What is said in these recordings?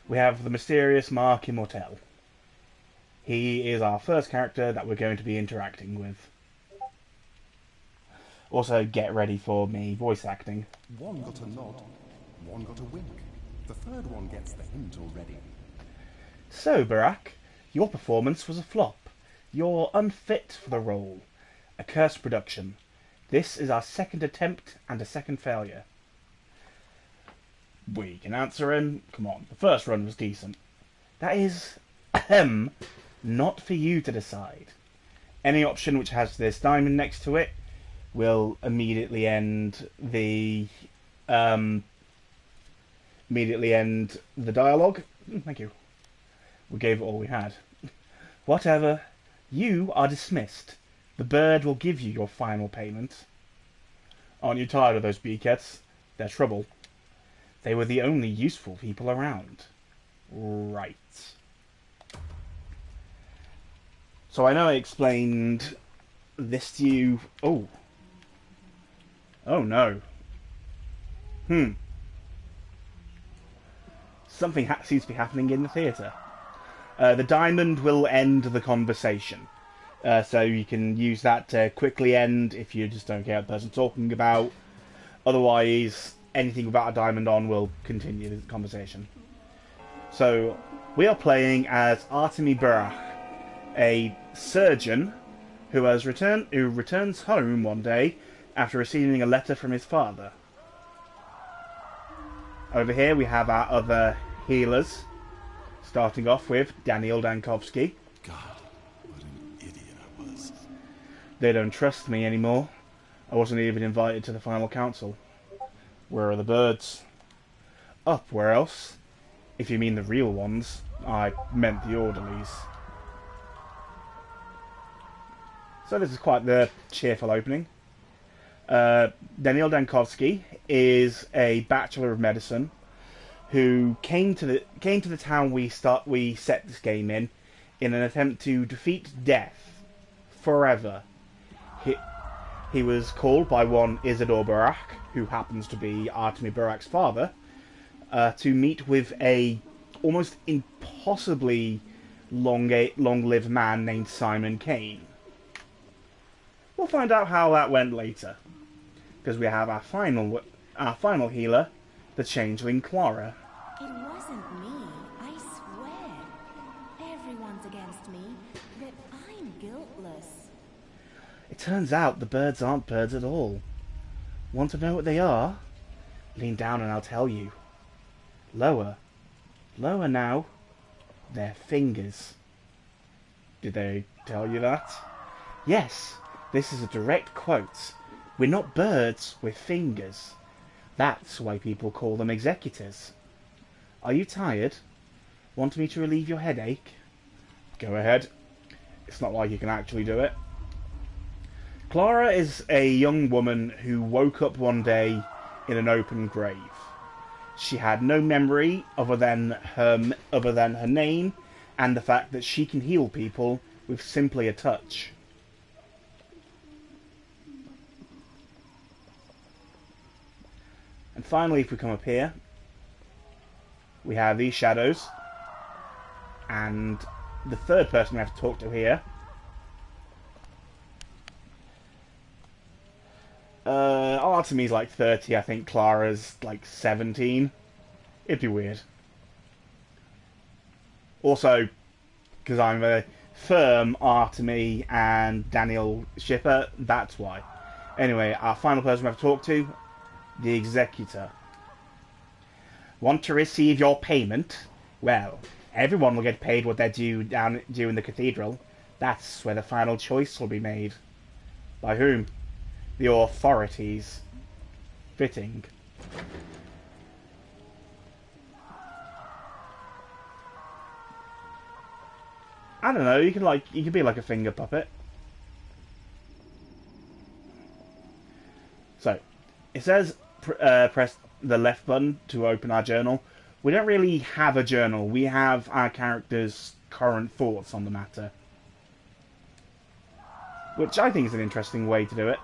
we have the mysterious Mark Immortel. He is our first character that we're going to be interacting with. Also, get ready for me voice acting. One got a nod, one got a wink. The third one gets the hint already. So, Barack, your performance was a flop. You're unfit for the role. A cursed production. This is our second attempt and a second failure. We can answer him. Come on, the first run was decent. That is, not for you to decide. Any option which has this diamond next to it will immediately end the dialogue. Thank you. We gave it all we had. Whatever. You are dismissed. The bird will give you your final payment. Aren't you tired of those beacats? They're trouble. They were the only useful people around. Right. So I know I explained this to you. Oh. Oh no. Something seems to be happening in the theatre. The diamond will end the conversation. So you can use that to quickly end if you just don't care what the person talking about. Otherwise, anything without a diamond on will continue the conversation. So, we are playing as Artemy Burach, a surgeon who returns home one day after receiving a letter from his father. Over here we have our other healers, starting off with Daniel Dankovsky. God, what an idiot I was. They don't trust me anymore. I wasn't even invited to the final council. Where are the birds? Up, where else? If you mean the real ones, I meant the orderlies. So this is quite the cheerful opening. Daniel Dankovsky is a Bachelor of Medicine who came to the town we set this game in an attempt to defeat death forever. He was called by one Isidore Barak, who happens to be Artemy Barak's father, to meet with a almost impossibly long-lived man named Simon Kane. We'll find out how that went later, because we have our final healer, the changeling Clara. It wasn't me, I swear. Everyone's against me, but I'm guiltless. It turns out the birds aren't birds at all. Want to know what they are? Lean down and I'll tell you. Lower. Lower now. They're fingers. Did they tell you that? Yes, this is a direct quote. We're not birds with fingers. That's why people call them executors. Are you tired? Want me to relieve your headache? Go ahead. It's not like you can actually do it. Clara is a young woman who woke up one day in an open grave. She had no memory other than her name and the fact that she can heal people with simply a touch. And finally, if we come up here, we have these shadows, and the third person we have to talk to here. Artemy's like 30, I think Clara's like 17. It'd be weird. Also, because I'm a firm Artemy and Daniel shipper, that's why. Anyway, our final person we have to talk to, the Executor. Want to receive your payment? Well, everyone will get paid what they're due in the cathedral. That's where the final choice will be made. By whom? The authorities. Fitting. I don't know, you can be like a finger puppet. So, it says press the left button to open our journal. We don't really have a journal. We have our character's current thoughts on the matter. Which I think is an interesting way to do it.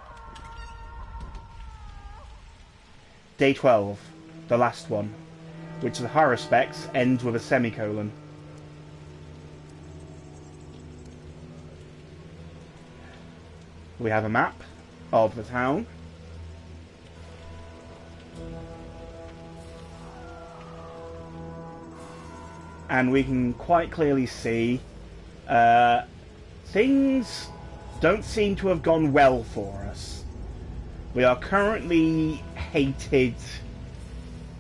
Day 12. The last one. which in high respects ends with a semicolon. We have a map of the town. And we can quite clearly see things don't seem to have gone well for us. We are currently hated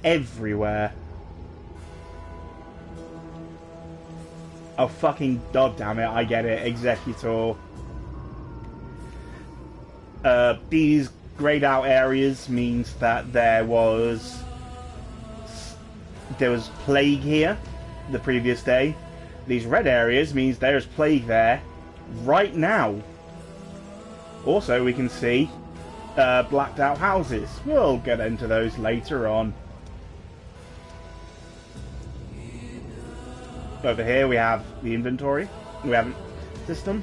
everywhere. Oh fucking god damn it, I get it, Executor. These grayed out areas means that there was plague here the previous day. These red areas means there's plague there right now. Also, we can see blacked out houses. We'll get into those later on. Over here we have the inventory. We have a system.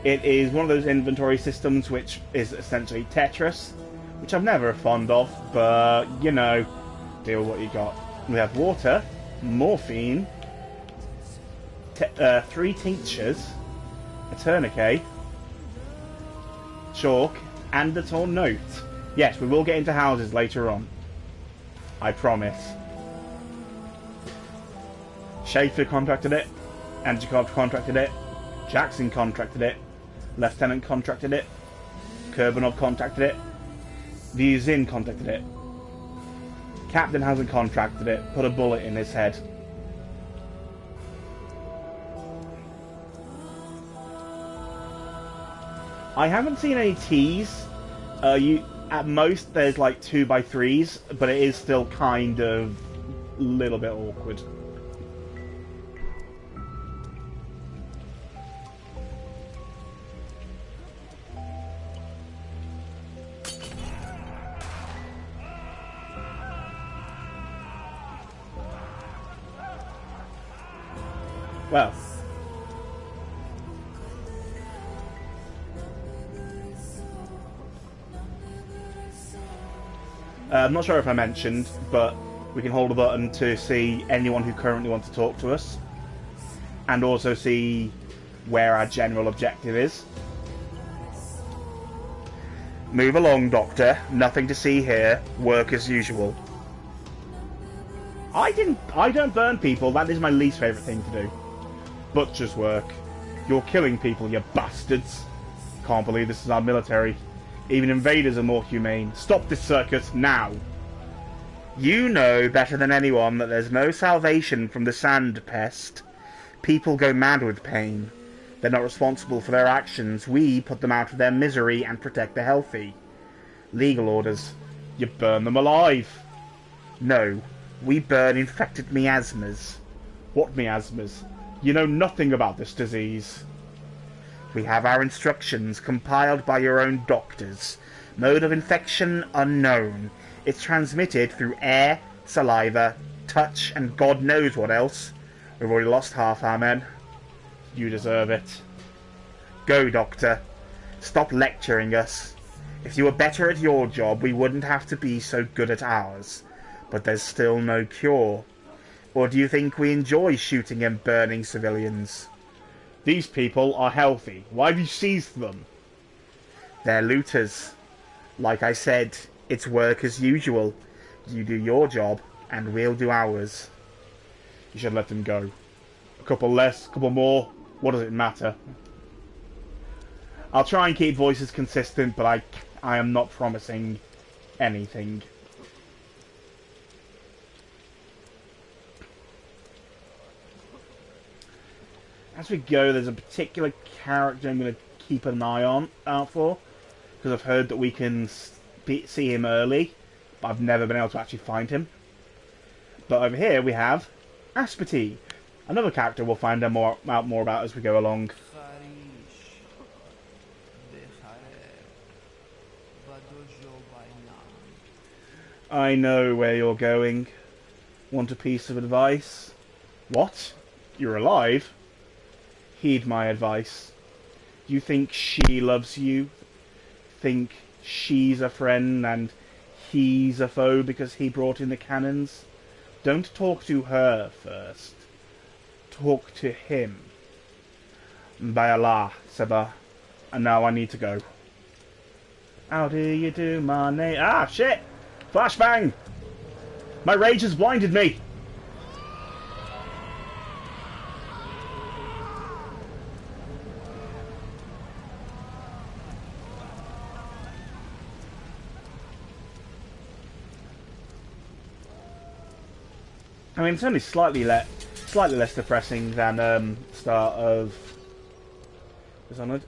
It is one of those inventory systems which is essentially Tetris, which I'm never fond of, but you know, deal with what you got. We have water, morphine, 3 tinctures, a tourniquet, chalk, and a torn note. Yes, we will get into houses later on. I promise. Schaefer contracted it, Antikov contracted it, Jackson contracted it, Lieutenant contracted it, Kurbanov contracted it, Vyuzin contracted it. Captain hasn't contracted it, put a bullet in his head. I haven't seen any T's. At most there's like 2x3s, but it is still kind of a little bit awkward. Well, I'm not sure if I mentioned, but we can hold a button to see anyone who currently wants to talk to us, and also see where our general objective is. Move along, Doctor. Nothing to see here. Work as usual. I don't burn people. That is my least favourite thing to do. Butcher's work. You're killing people, you bastards. Can't believe this is our military. Even invaders are more humane. Stop this circus, now! You know better than anyone that there's no salvation from the sand pest. People go mad with pain. They're not responsible for their actions. We put them out of their misery and protect the healthy. Legal orders. You burn them alive. No, we burn infected miasmas. What miasmas? You know nothing about this disease. We have our instructions compiled by your own doctors. Mode of infection unknown. It's transmitted through air, saliva, touch, and God knows what else. We've already lost half our men. You deserve it. Go, Doctor. Stop lecturing us. If you were better at your job, we wouldn't have to be so good at ours. But there's still no cure. Or do you think we enjoy shooting and burning civilians? These people are healthy. Why have you seized them? They're looters. Like I said, it's work as usual. You do your job, and we'll do ours. You should let them go. A couple less, a couple more. What does it matter? I'll try and keep voices consistent, but I am not promising anything. As we go, there's a particular character I'm going to keep an eye out for, because I've heard that we can see him early, but I've never been able to actually find him. But over here we have Aspity, another character we'll find out more about as we go along. I know where you're going. Want a piece of advice? What? You're alive? Heed my advice. You think she loves you? Think she's a friend and he's a foe because he brought in the cannons? Don't talk to her first. Talk to him. By Allah, Seba. And now I need to go. How do you do, my name? Ah, shit! Flashbang! My rage has blinded me! I mean, it's only slightly less depressing than start of Dishonored.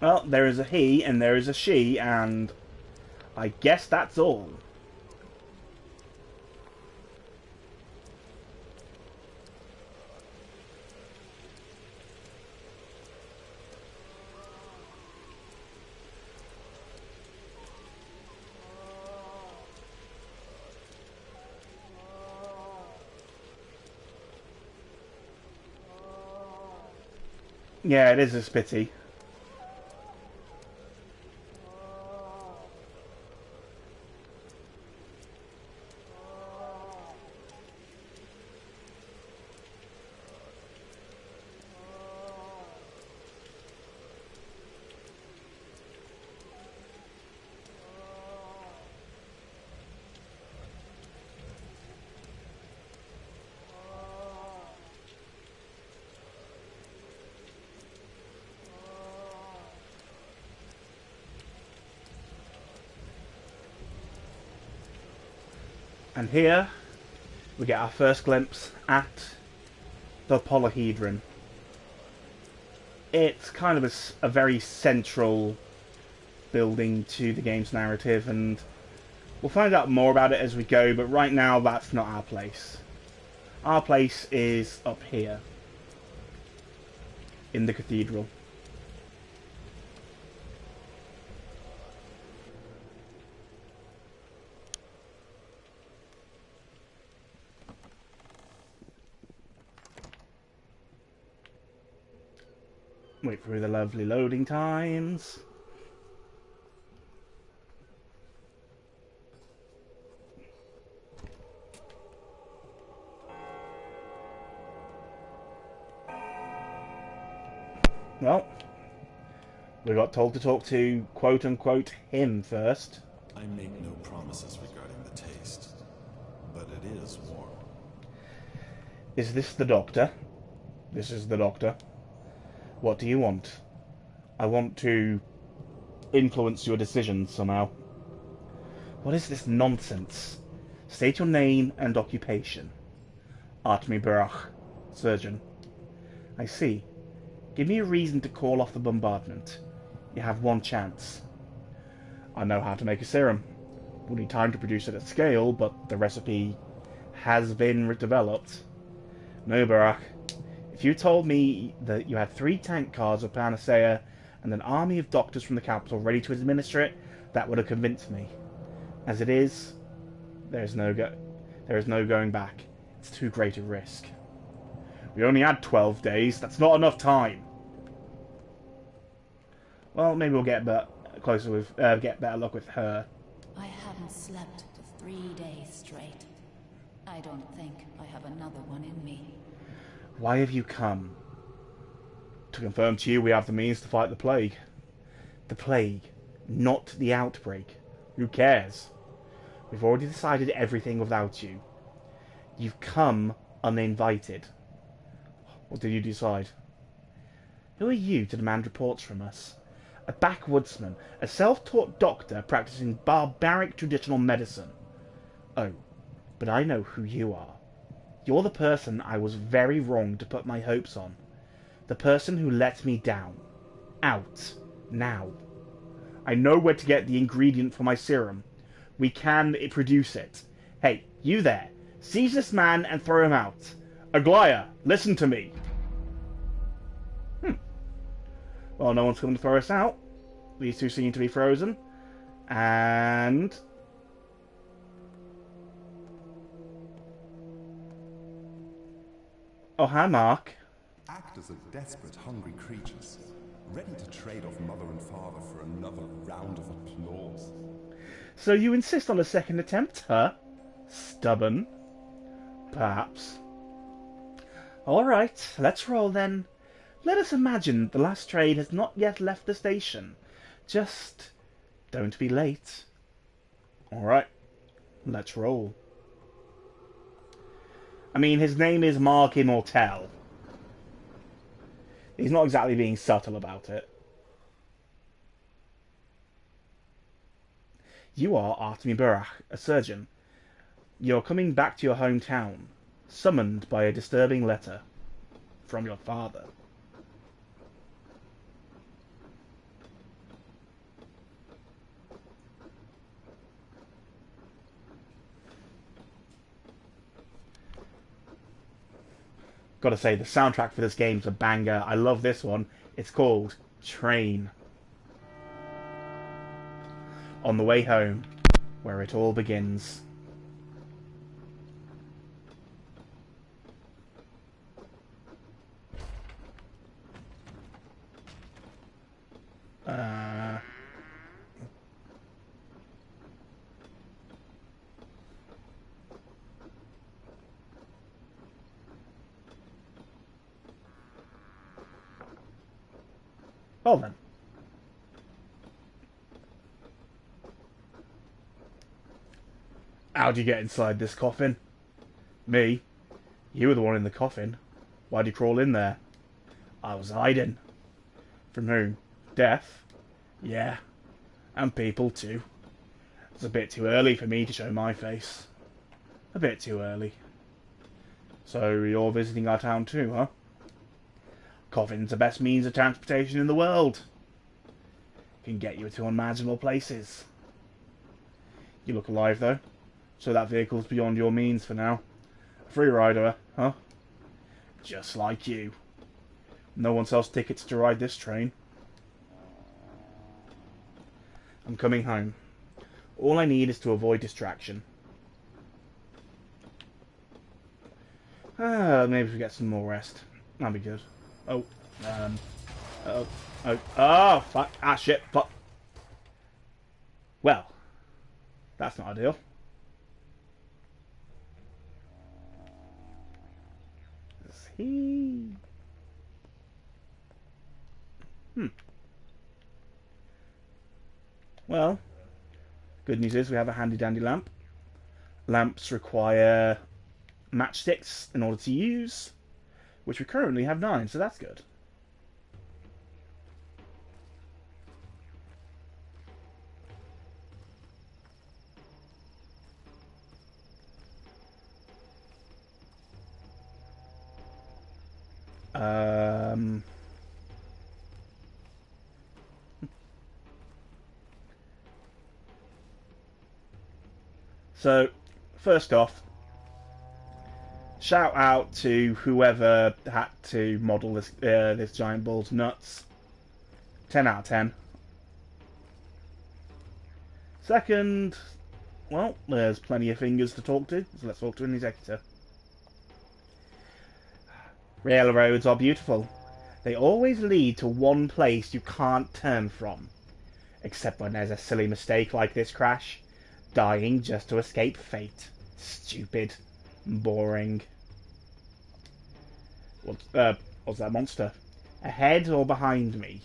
Well, there is a he and there is a she, and I guess that's all. Yeah, it is a pity. And here we get our first glimpse at the polyhedron. It's kind of a very central building to the game's narrative, and we'll find out more about it as we go, but right now that's not our place. Our place is up here, in the cathedral. Wait through the lovely loading times. Well, we got told to talk to quote-unquote him first. I make no promises regarding the taste, but it is warm. Is this the doctor? This is the doctor. What do you want? I want to influence your decisions somehow. What is this nonsense? State your name and occupation. Artemi Barach, surgeon. I see. Give me a reason to call off the bombardment. You have one chance. I know how to make a serum. We'll need time to produce it at scale, but the recipe has been developed. No, Barach. If you told me that you had 3 tank cars of Panacea and an army of doctors from the capital ready to administer it, that would have convinced me. As it is, there is no going back. It's too great a risk. We only had 12 days. That's not enough time. Well, maybe we'll get get better luck with her. I haven't slept for 3 days straight. I don't think I have another one in me. Why have you come? To confirm to you we have the means to fight the plague. The plague, not the outbreak. Who cares? We've already decided everything without you. You've come uninvited. What did you decide? Who are you to demand reports from us? A backwoodsman, a self-taught doctor practicing barbaric traditional medicine. Oh, but I know who you are. You're the person I was very wrong to put my hopes on. The person who let me down. Out. Now. I know where to get the ingredient for my serum. We can produce it. Hey, you there. Seize this man and throw him out. Aglaya, listen to me. Well, no one's coming to throw us out. These two seem to be frozen. And... oh, hi, Mark. Act as a desperate, hungry creatures. ready to trade off mother and father for another round of applause. So you insist on a second attempt, huh? Stubborn. Perhaps. Alright, let's roll then. Let us imagine the last train has not yet left the station. Just don't be late. Alright, let's roll. I mean, his name is Mark Immortel. He's not exactly being subtle about it. You are Artemi Burach, a surgeon. You're coming back to your hometown, summoned by a disturbing letter from your father. Gotta say, the soundtrack for this game's a banger. I love this one. It's called Train. On the way home, where it all begins. Well then. How'd you get inside this coffin? Me? You were the one in the coffin. Why'd you crawl in there? I was hiding. From whom? Death? Yeah. And people too. It's a bit too early for me to show my face. A bit too early. So you're visiting our town too, huh? Coffin's the best means of transportation in the world. Can get you to unimaginable places. You look alive though, so that vehicle's beyond your means for now. A free rider, huh? Just like you. No one sells tickets to ride this train. I'm coming home. All I need is to avoid distraction. Maybe we get some more rest. That'd be good. Oh, fuck, shit, fuck. Well, that's not ideal. See. Well, good news is we have a handy dandy lamp. Lamps require matchsticks in order to use, which we currently have 9, so that's good. So, first off, shout out to whoever had to model this giant bull's nuts. 10 out of 10. Second, well, there's plenty of fingers to talk to, so let's talk to an executor. Railroads are beautiful. They always lead to one place you can't turn from. Except when there's a silly mistake like this crash. Dying just to escape fate. Stupid. Boring. What's that monster? Ahead or behind me?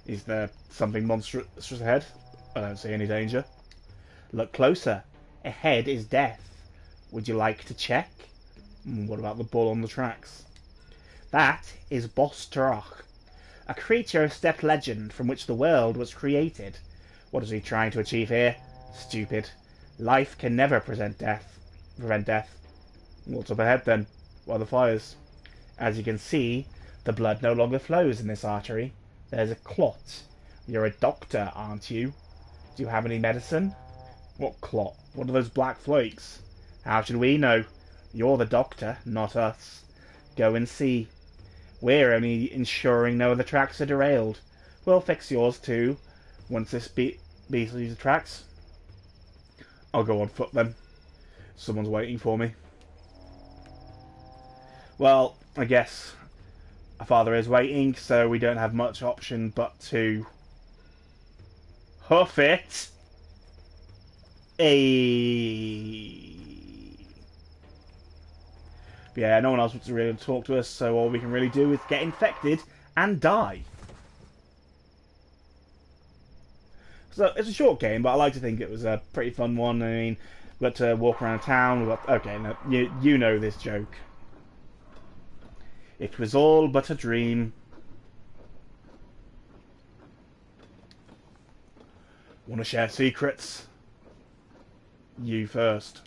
Is there something monstrous ahead? I don't see any danger. Look closer. Ahead is death. Would you like to check? What about the bull on the tracks? That is Boss Turok, a creature of steppe legend from which the world was created. What is he trying to achieve here? Stupid. Life can never prevent death. What's up ahead then? What are the fires? As you can see, the blood no longer flows in this artery. There's a clot. You're a doctor, aren't you? Do you have any medicine? What clot? What are those black flakes? How should we know? You're the doctor, not us. Go and see. We're only ensuring no other tracks are derailed. We'll fix yours too, once this beast leaves the tracks. I'll go on foot then. Someone's waiting for me. Well, I guess Our father is waiting, so we don't have much option but to hoof it. Yeah, no one else wants to really talk to us, so all we can really do is get infected and die. So it's a short game, but I like to think it was a pretty fun one. I mean, we got to walk around town. We got okay, no, you know this joke. It was all but a dream. Want to share secrets? You first.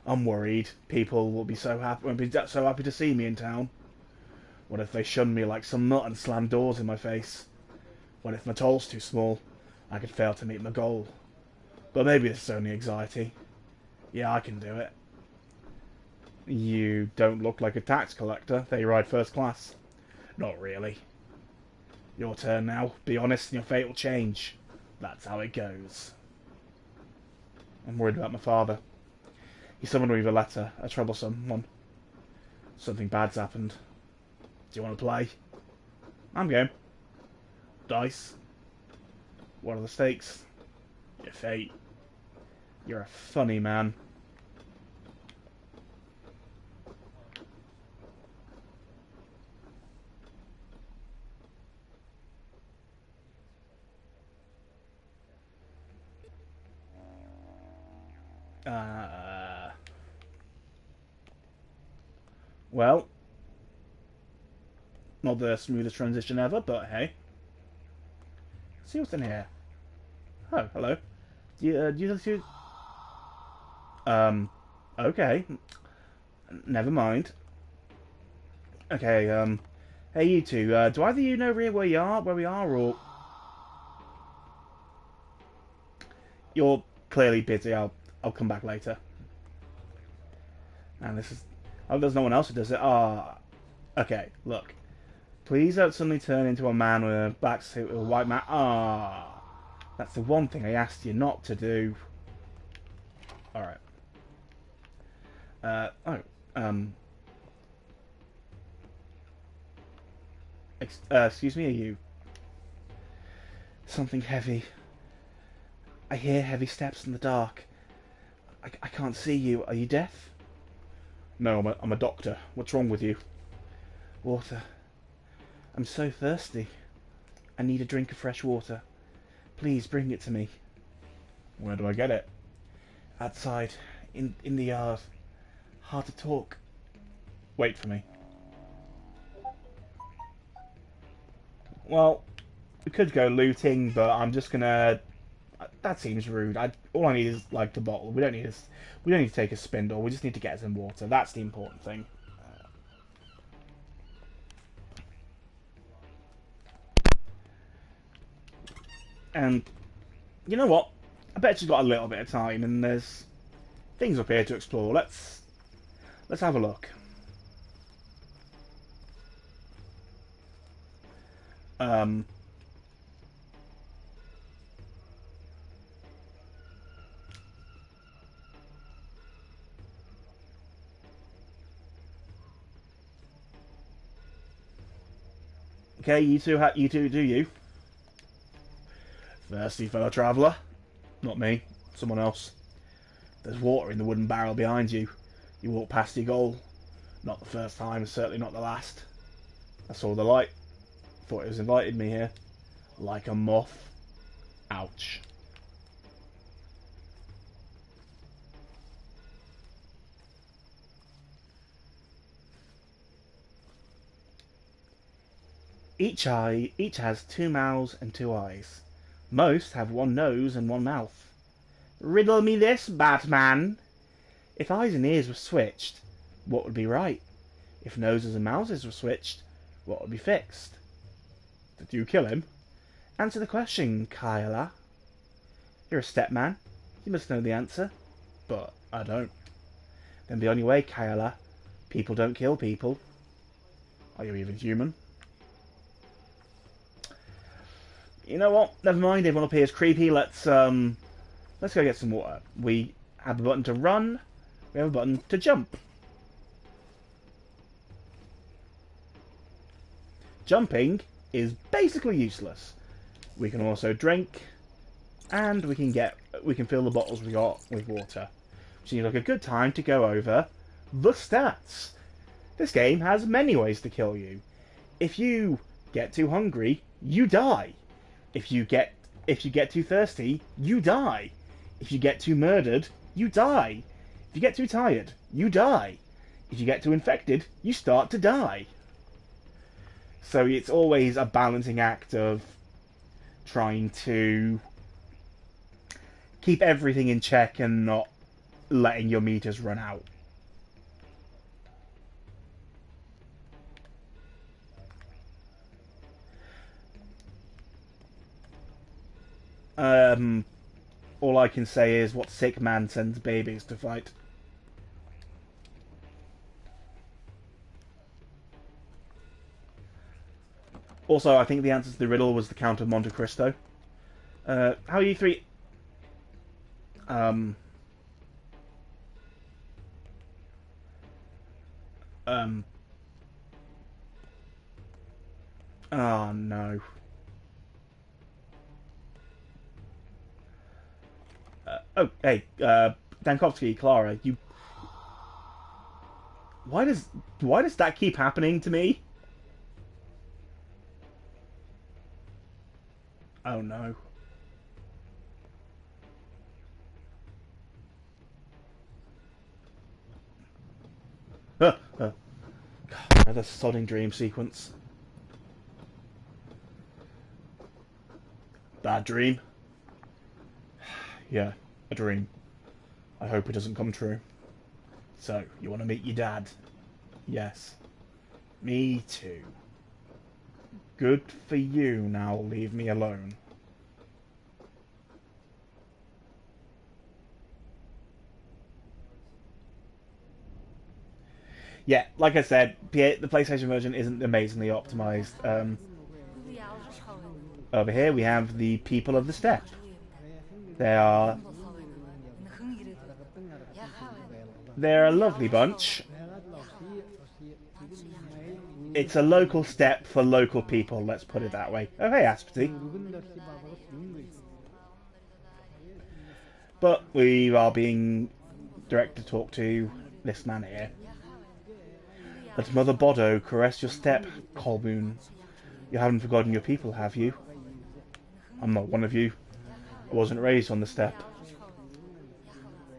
I'm worried. People will be so happy. Won't be so happy to see me in town. What if they shun me like some nut and slam doors in my face? What if my toll's too small? I could fail to meet my goal. But maybe this is only anxiety. Yeah, I can do it. You don't look like a tax collector. They ride first class. Not really. Your turn now. Be honest and your fate will change. That's how it goes. I'm worried about my father. He summoned me with a letter, a troublesome one. Something bad's happened. Do you want to play? I'm game. Dice. What are the stakes? Your fate. You're a funny man. Well, not the smoothest transition ever, but hey. Let's see what's in here. Oh, hello. Do you two... Okay. Never mind. Okay, hey you two, do either of you know really where we are, or... You're clearly busy, I'll come back later. And this is... Oh, there's no one else who does it. Ah, okay, look. Please don't suddenly turn into a man with a black suit with a white man. Ah, that's the one thing I asked you not to do. Alright. Excuse me, are you... Something heavy. I hear heavy steps in the dark. I can't see you. Are you deaf? No, I'm a doctor. What's wrong with you? Water. I'm so thirsty. I need a drink of fresh water. Please bring it to me. Where do I get it? Outside. In the yard. Hard to talk. Wait for me. Well, we could go looting, but I'm just gonna... That seems rude. All I need is, like, the bottle. We don't need to take a spindle. We just need to get some water. That's the important thing. And you know what? I bet she's got a little bit of time, and there's things up here to explore. Let's have a look. Okay, you two do you. Thirsty fellow traveller? Not me. Someone else. There's water in the wooden barrel behind you. You walk past your goal. Not the first time, certainly not the last. I saw the light. Thought it was invited me here. Like a moth. Ouch. Each has 2 mouths and 2 eyes. Most have 1 nose and 1 mouth. Riddle me this, Batman. If eyes and ears were switched, what would be right? If noses and mouths were switched, what would be fixed? Did you kill him? Answer the question, Kyla. You're a stepman. You must know the answer. But I don't. Then be on your way, Kyla. People don't kill people. Are you even human? You know what? Never mind. Everyone up here is creepy. Let's go get some water. We have a button to run. We have a button to jump. jumping is basically useless. We can also drink, and we can fill the bottles we got with water. Which seems like a good time to go over the stats. This game has many ways to kill you. If you get too hungry, you die. If you get too thirsty, you die. If you get too murdered, you die. If you get too tired, you die. If you get too infected, you start to die. So it's always a balancing act of trying to keep everything in check and not letting your meters run out. All I can say is, what sick man sends babies to fight? Also, I think the answer to the riddle was the Count of Monte Cristo. How are you three? Oh no. Oh, hey, Dankovsky, Clara, you... Why does that keep happening to me? Oh no. God, another sodding dream sequence. Bad dream? Yeah, a dream. I hope it doesn't come true. So, you want to meet your dad? Yes. Me too. Good for you, now leave me alone. Yeah, like I said, the PlayStation version isn't amazingly optimized. Over here we have the people of the steppe. They're a lovely bunch. It's a local steppe for local people, let's put it that way. Oh hey, Aspity. But we are being directed to talk to this man here. Let Mother Bodo caress your step, Colboon. You haven't forgotten your people, have you? I'm not one of you. I wasn't raised on the steppe.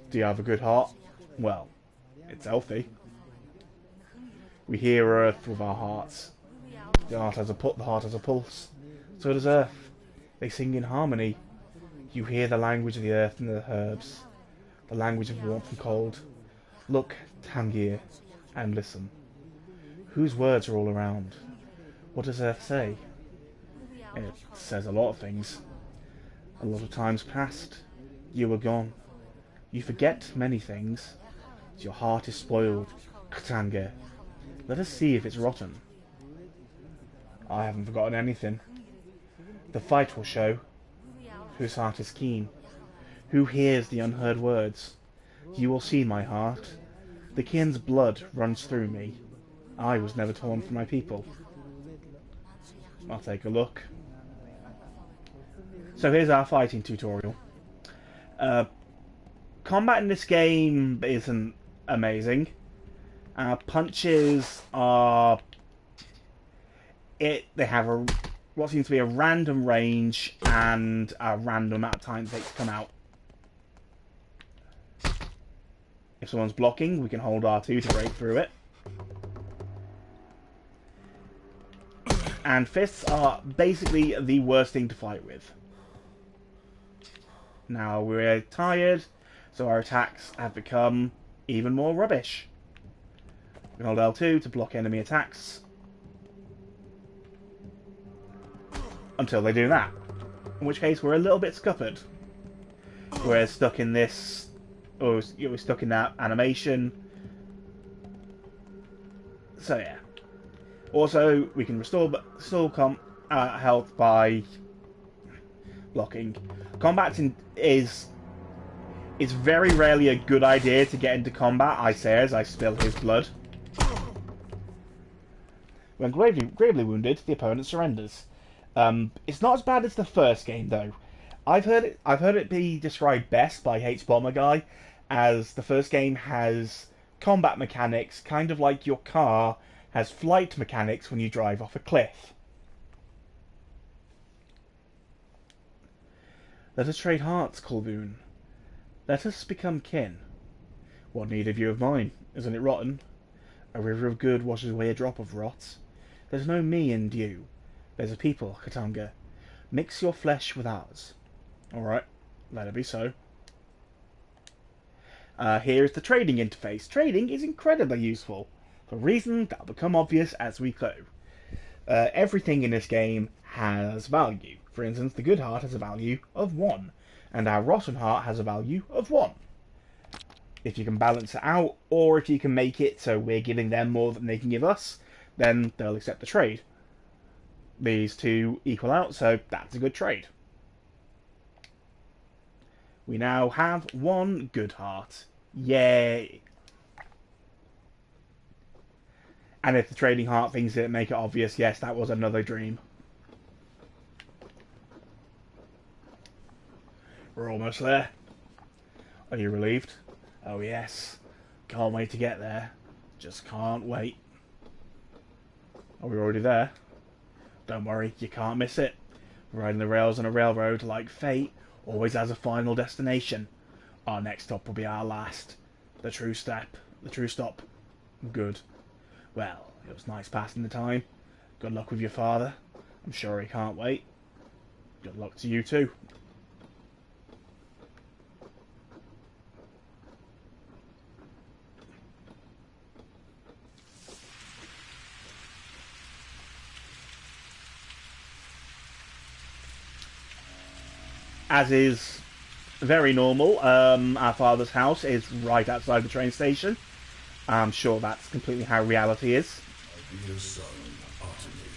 Do you have a good heart? Well, it's healthy. We hear Earth with our hearts. The heart has a pulse. So does Earth. They sing in harmony. You hear the language of the earth and the herbs. The language of warmth and cold. Look, Tangir, and listen. Whose words are all around? What does Earth say? It says a lot of things. A lot of times past. You were gone. You forget many things. Your heart is spoiled, Tangir. Let us see if it's rotten. I haven't forgotten anything. The fight will show. Whose heart is keen? Who hears the unheard words? You will see my heart. The kin's blood runs through me. I was never torn from my people. I'll take a look. So here's our fighting tutorial. Combat in this game isn't amazing. Punches are... They have what seems to be a random range and a random amount of time it takes to come out. If someone's blocking, we can hold R2 to break through it. And fists are basically the worst thing to fight with. Now we're tired, so our attacks have become even more rubbish. We can hold L2 to block enemy attacks. Until they do that. In which case we're a little bit scuppered. We're stuck in this... or we're stuck in that animation. So yeah. Also, we can restore health by blocking. Combat is very rarely a good idea to get into combat, I say as I spill his blood. When gravely wounded, the opponent surrenders. It's not as bad as the first game though. I've heard it be described best by H Bomber Guy as the first game has combat mechanics, kind of like your car has flight mechanics when you drive off a cliff. Let us trade hearts, Colboon. Let us become kin. What need have you of mine? Isn't it rotten? A river of good washes away a drop of rot. There's no me and you. There's a people, Katanga. Mix your flesh with ours. Alright, let it be so. Here is the trading interface. Trading is incredibly useful, for reasons that will become obvious as we go. Everything in this game has value. For instance, the good heart has a value of 1, and our rotten heart has a value of 1. If you can balance it out, or if you can make it so we're giving them more than they can give us, then they'll accept the trade. These two equal out, so that's a good trade. We now have 1 good heart. Yay! And if the trading heart things didn't make it obvious, yes, that was another dream. We're almost there. Are you relieved? Oh yes. Can't wait to get there. Just can't wait. Are we already there? Don't worry, you can't miss it. Riding the rails on a railroad, like fate, always has a final destination. Our next stop will be our last. The true step. The true stop. Good. Well, it was nice passing the time. Good luck with your father. I'm sure he can't wait. Good luck to you too. As is very normal, our father's house is right outside the train station. I'm sure that's completely how reality is. Dear son, Ottomy,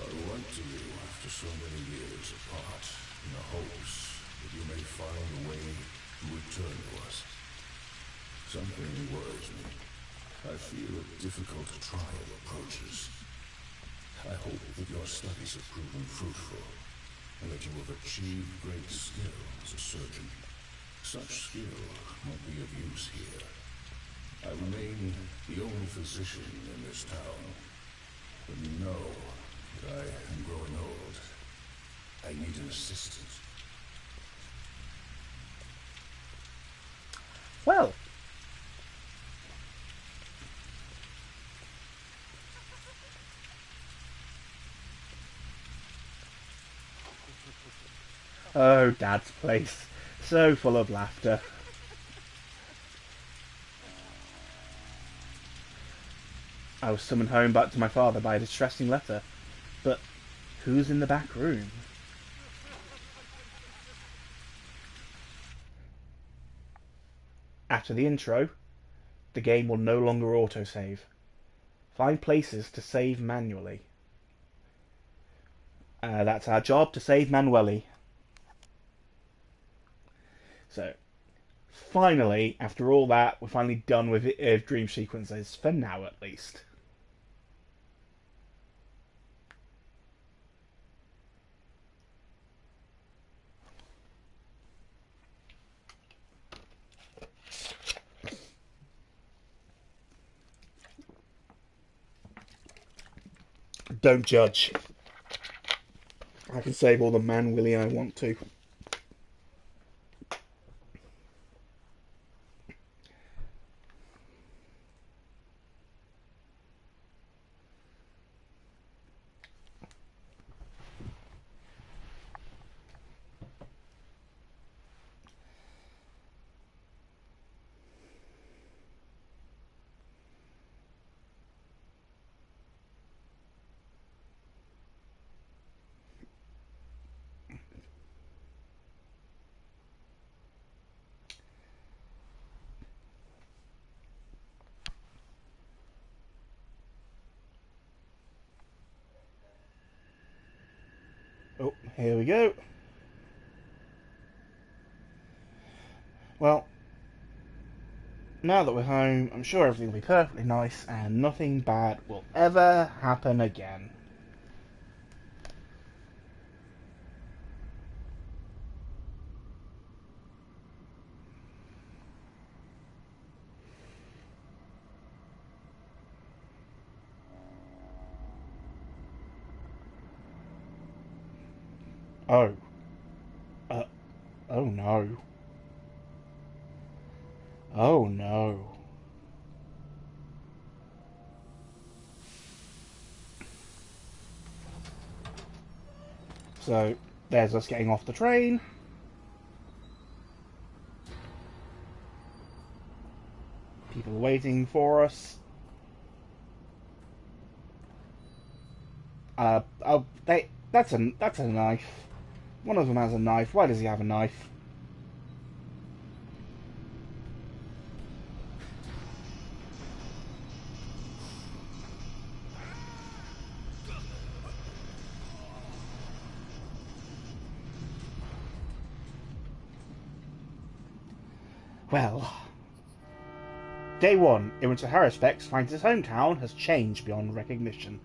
I write to you after so many years apart, in the hopes that you may find a way to return to us. Something worries me. I feel a difficult trial approaches. I hope that your studies have proven fruitful, and that you have achieved great skill as a surgeon. Such skill might be of use here. I remain the only physician in this town, but you know that I am growing old. I need an assistant. Well, oh, Dad's place. So full of laughter. I was summoned home back to my father by a distressing letter. But who's in the back room? After the intro, the game will no longer autosave. Find places to save manually. That's our job, to save manually. So, finally, after all that, we're finally done with dream sequences, for now at least. Don't judge. I can save all the manually I want to. Oh, here we go. Well, now that we're home, I'm sure everything will be perfectly nice and nothing bad will ever happen again. Oh. Oh no. Oh no. So, there's us getting off the train. People waiting for us. That's a knife. One of them has a knife. Why does he have a knife? Well, day one, in which the Harrispex finds his hometown has changed beyond recognition.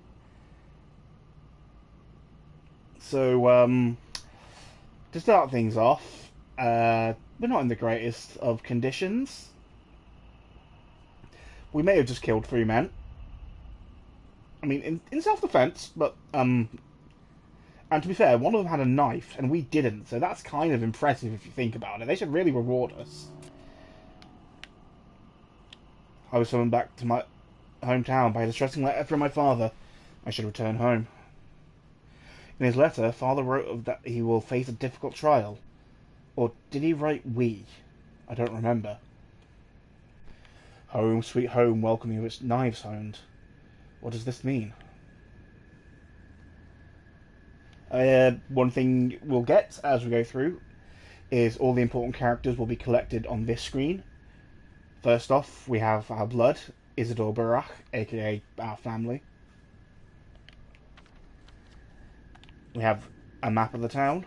So, to start things off, we're not in the greatest of conditions. We may have just killed 3 men. I mean, in self-defense, but, and to be fair, one of them had a knife, and we didn't, so that's kind of impressive if you think about it. They should really reward us. I was summoned back to my hometown by a distressing letter from my father. I should return home. In his letter, father wrote that he will face a difficult trial. Or did he write we? I don't remember. Home, sweet home, welcome you, its knives honed. What does this mean? One thing we'll get as we go through is all the important characters will be collected on this screen. First off, we have our blood, Isidore Barach, aka our family. We have a map of the town,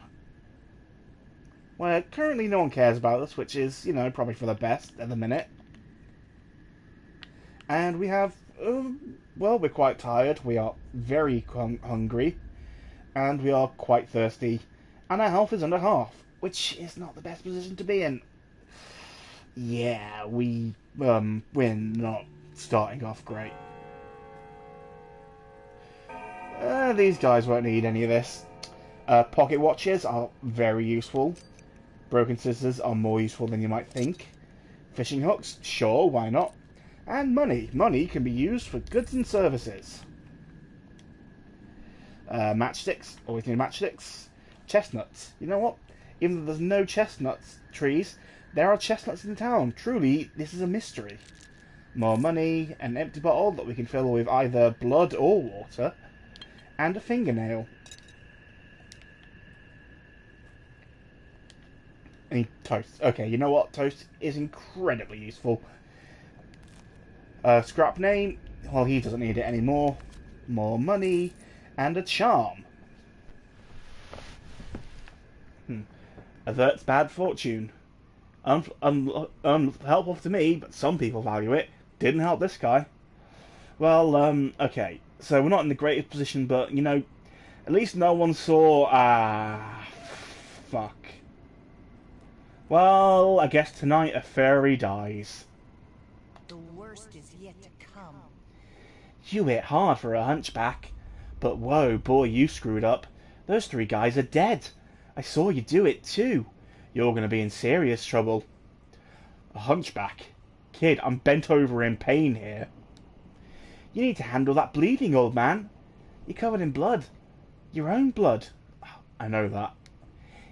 where currently no one cares about us, which is, you know, probably for the best at the minute. And we have, well, we're quite tired, we are very hungry, and we are quite thirsty, and our health is under half, which is not the best position to be in. Yeah, we're not starting off great. These guys won't need any of this. Pocket watches are very useful. Broken scissors are more useful than you might think. Fishing hooks, sure, why not? And money. Money can be used for goods and services. Matchsticks, always need matchsticks. Chestnuts. You know what? Even though there's no chestnuts trees, there are chestnuts in town. Truly, this is a mystery. More money, an empty bottle that we can fill with either blood or water, and a fingernail. I need toast. Okay, you know what? Toast is incredibly useful. Scrap name. Well, he doesn't need it anymore. More money, and a charm. Averts bad fortune. Helpful to me, but some people value it. Didn't help this guy. Well, okay. So we're not in the greatest position, but, you know, at least no one saw... fuck. Well, I guess tonight a fairy dies. The worst is yet to come. You hit hard for a hunchback. But whoa, boy, you screwed up. Those 3 guys are dead. I saw you do it too. You're going to be in serious trouble. A hunchback? Kid, I'm bent over in pain here. You need to handle that bleeding, old man. You're covered in blood. Your own blood. I know that.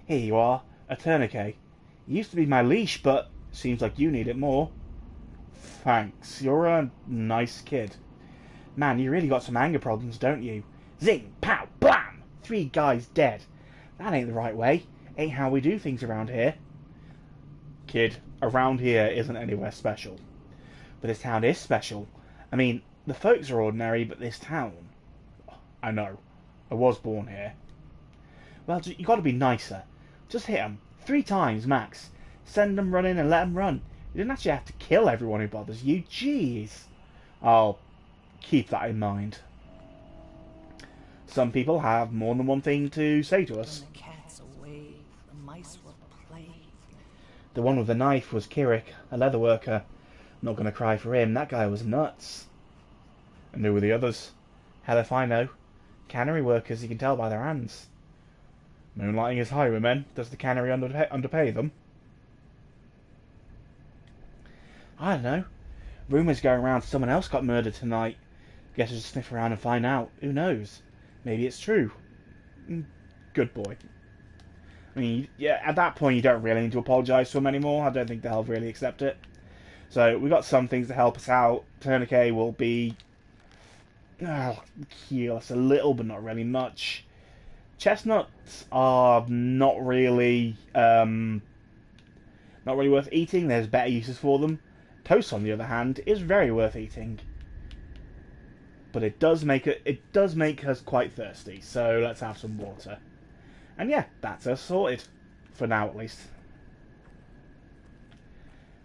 Here you are, a tourniquet. You used to be my leash, but seems like you need it more. Thanks. You're a nice kid. Man, you really got some anger problems, don't you? Zing, pow, blam! 3 guys dead. That ain't the right way. Ain't how we do things around here. Kid, around here isn't anywhere special. But this town is special. I mean, the folks are ordinary, but this town... I know. I was born here. Well, you gotta be nicer. Just hit 'em. 3 times, max. Send 'em running and let 'em run. You didn't actually have to kill everyone who bothers you. Jeez. I'll keep that in mind. Some people have more than one thing to say to us. When the cat's away, the mice will play. The one with the knife was Kirik, a leather worker. I'm not going to cry for him. That guy was nuts. And who were the others? Hell if I know. Cannery workers, you can tell by their hands. Moonlighting is highwaymen. Does the cannery underpay them? I don't know. Rumours going around someone else got murdered tonight. Guess we'll just sniff around and find out. Who knows? Maybe it's true. Good boy. I mean, yeah, at that point you don't really need to apologise to him anymore. I don't think they'll really accept it. So we've got some things to help us out. Tourniquet will be... heal us a little, but not really much. Chestnuts are not really worth eating. There's better uses for them. Toast, on the other hand, is very worth eating. But it does make us quite thirsty, so let's have some water. And yeah, that's us sorted. For now, at least.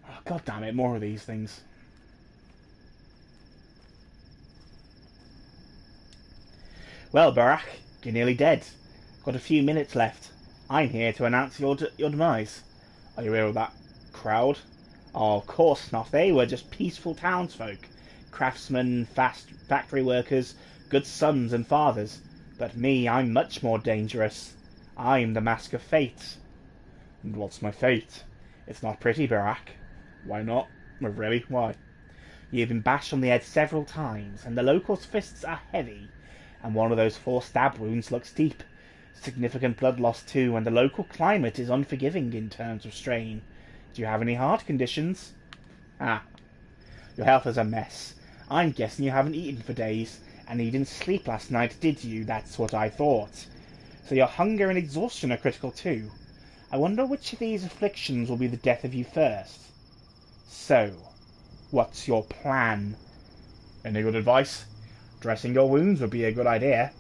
Oh, God damn it, more of these things. Well, Barak, you're nearly dead. Got a few minutes left. I'm here to announce your demise. Are you aware of that crowd? Oh, of course not. They were just peaceful townsfolk. Craftsmen, factory workers, good sons and fathers. But me, I'm much more dangerous. I'm the Mask of Fate. And what's my fate? It's not pretty, Barak. Why not? Well, really, why? You've been bashed on the head several times, and the locals' fists are heavy. And one of those 4 stab wounds looks deep. Significant blood loss too, and the local climate is unforgiving in terms of strain. Do you have any heart conditions? Ah, your health is a mess. I'm guessing you haven't eaten for days, and you didn't sleep last night, did you? That's what I thought. So your hunger and exhaustion are critical too. I wonder which of these afflictions will be the death of you first. So, what's your plan? Any good advice? Dressing your wounds would be a good idea.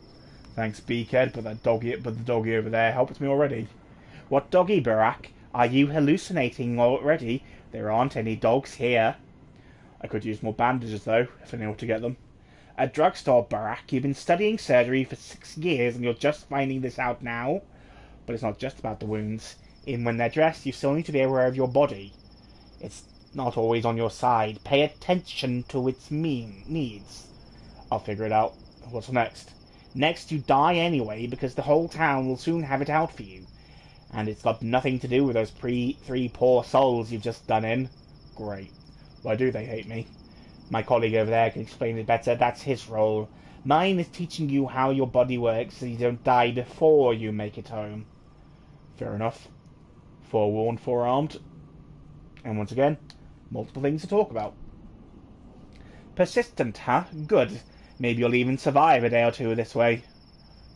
Thanks, Beakhead, but the doggy over there helped me already. What doggy, Barak? Are you hallucinating already? There aren't any dogs here. I could use more bandages, though, if I knew where to get them. A drugstore, Barak. You've been studying surgery for 6 years, and you're just finding this out now? But it's not just about the wounds. Even when they're dressed, you still need to be aware of your body. It's not always on your side. Pay attention to its needs. I'll figure it out. What's next? Next, you die anyway, because the whole town will soon have it out for you. And it's got nothing to do with those 3 poor souls you've just done in. Great. Why do they hate me? My colleague over there can explain it better. That's his role. Mine is teaching you how your body works so you don't die before you make it home. Fair enough. Forewarned, forearmed. And once again, multiple things to talk about. Persistent, huh? Good. Maybe you'll even survive a day or two this way.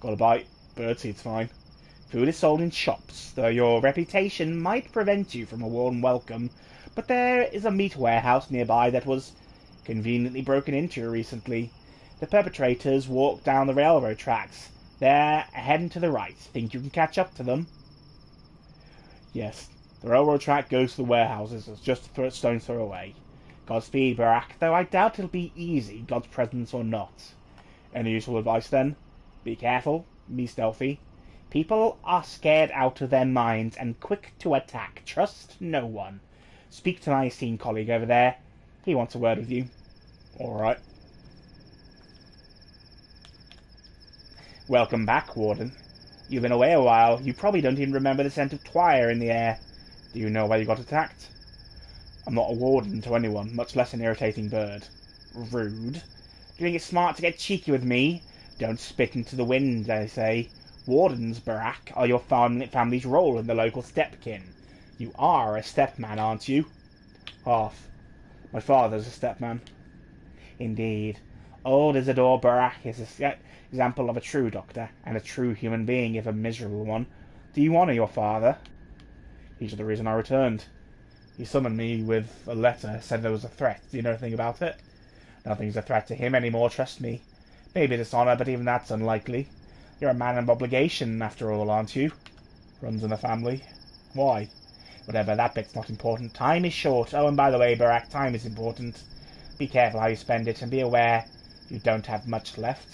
Got a bite. Birdseed's fine. Food is sold in shops, though your reputation might prevent you from a warm welcome. But there is a meat warehouse nearby that was conveniently broken into recently. The perpetrators walked down the railroad tracks. They're heading to the right. Think you can catch up to them? Yes. The railroad track goes to the warehouses. It's just a stone's throw away. Godspeed, Barak, though I doubt it'll be easy, God's presence or not. Any useful advice, then? Be careful. Be stealthy. People are scared out of their minds and quick to attack. Trust no one. Speak to my esteemed colleague over there. He wants a word with you. Alright. Welcome back, Warden. You've been away a while. You probably don't even remember the scent of twire in the air. Do you know why you got attacked? I'm not a warden to anyone, much less an irritating bird. Rude. Do you think it's smart to get cheeky with me? Don't spit into the wind, they say. Wardens, Barak, are your family's role in the local stepkin. You are a stepman, aren't you? Half. My father's a stepman. Indeed. Old Isidore Barak is an example of a true doctor, and a true human being, if a miserable one. Do you honour your father? He's the reason I returned. He summoned me with a letter, said there was a threat. Do you know anything about it? Nothing's a threat to him anymore, trust me. Maybe dishonour, but even that's unlikely. You're a man of obligation, after all, aren't you? Runs in the family. Why? Whatever, that bit's not important. Time is short. Oh, and by the way, Barak, time is important. Be careful how you spend it, and be aware you don't have much left.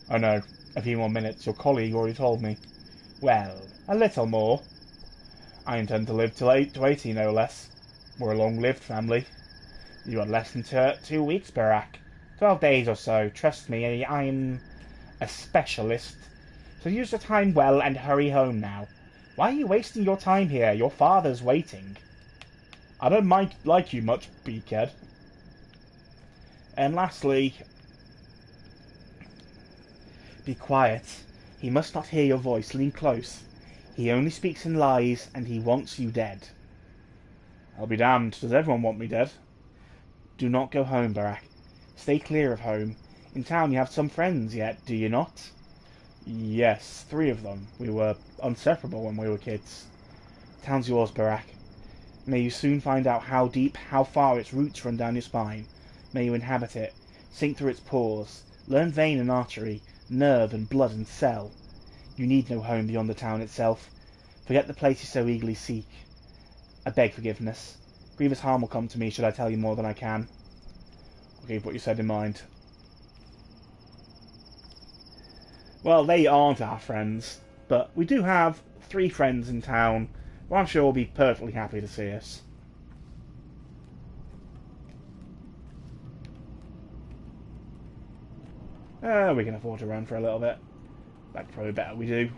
Oh no, a few more minutes. Your colleague already told me. Well, a little more. I intend to live till 80, no less. We're a long-lived family. You got less than 2 weeks, Barak. 12 days or so. Trust me, I'm a specialist. So use the time well and hurry home now. Why are you wasting your time here? Your father's waiting. I don't like you much, beakhead. And lastly, be quiet. He must not hear your voice. Lean close. He only speaks in lies, and he wants you dead. I'll be damned. Does everyone want me dead? Do not go home, Barak. Stay clear of home. In town you have some friends yet, do you not? Yes, 3 of them. We were inseparable when we were kids. Town's yours, Barak. May you soon find out how deep, how far its roots run down your spine. May you inhabit it, sink through its pores, learn vein and artery, nerve and blood and cell. You need no home beyond the town itself. Forget the place you so eagerly seek. I beg forgiveness. Grievous harm will come to me should I tell you more than I can. I'll keep what you said in mind. Well, they aren't our friends, but we do have 3 friends in town who I'm sure will be perfectly happy to see us. We can afford to run for a little bit. That's probably better we do.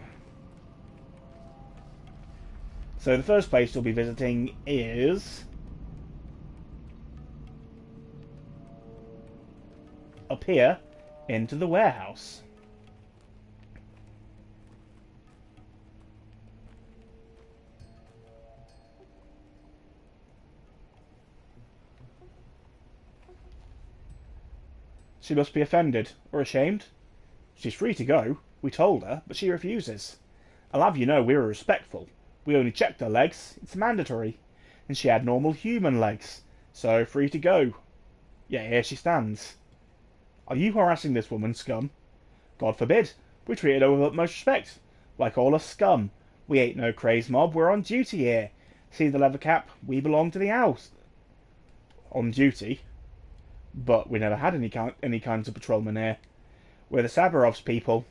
So the first place we'll be visiting is up here into the warehouse. She must be offended, or ashamed. She's free to go. We told her, but she refuses. I'll have you know we were respectful. We only checked her legs. It's mandatory. And she had normal human legs. So, free to go. Yeah, here she stands. Are you harassing this woman, scum? God forbid. We treated her with utmost respect. Like all us scum. We ain't no crazed mob. We're on duty here. See the leather cap? We belong to the house. On duty? But we never had any kinds of patrolmen here. We're the Sabarovs people.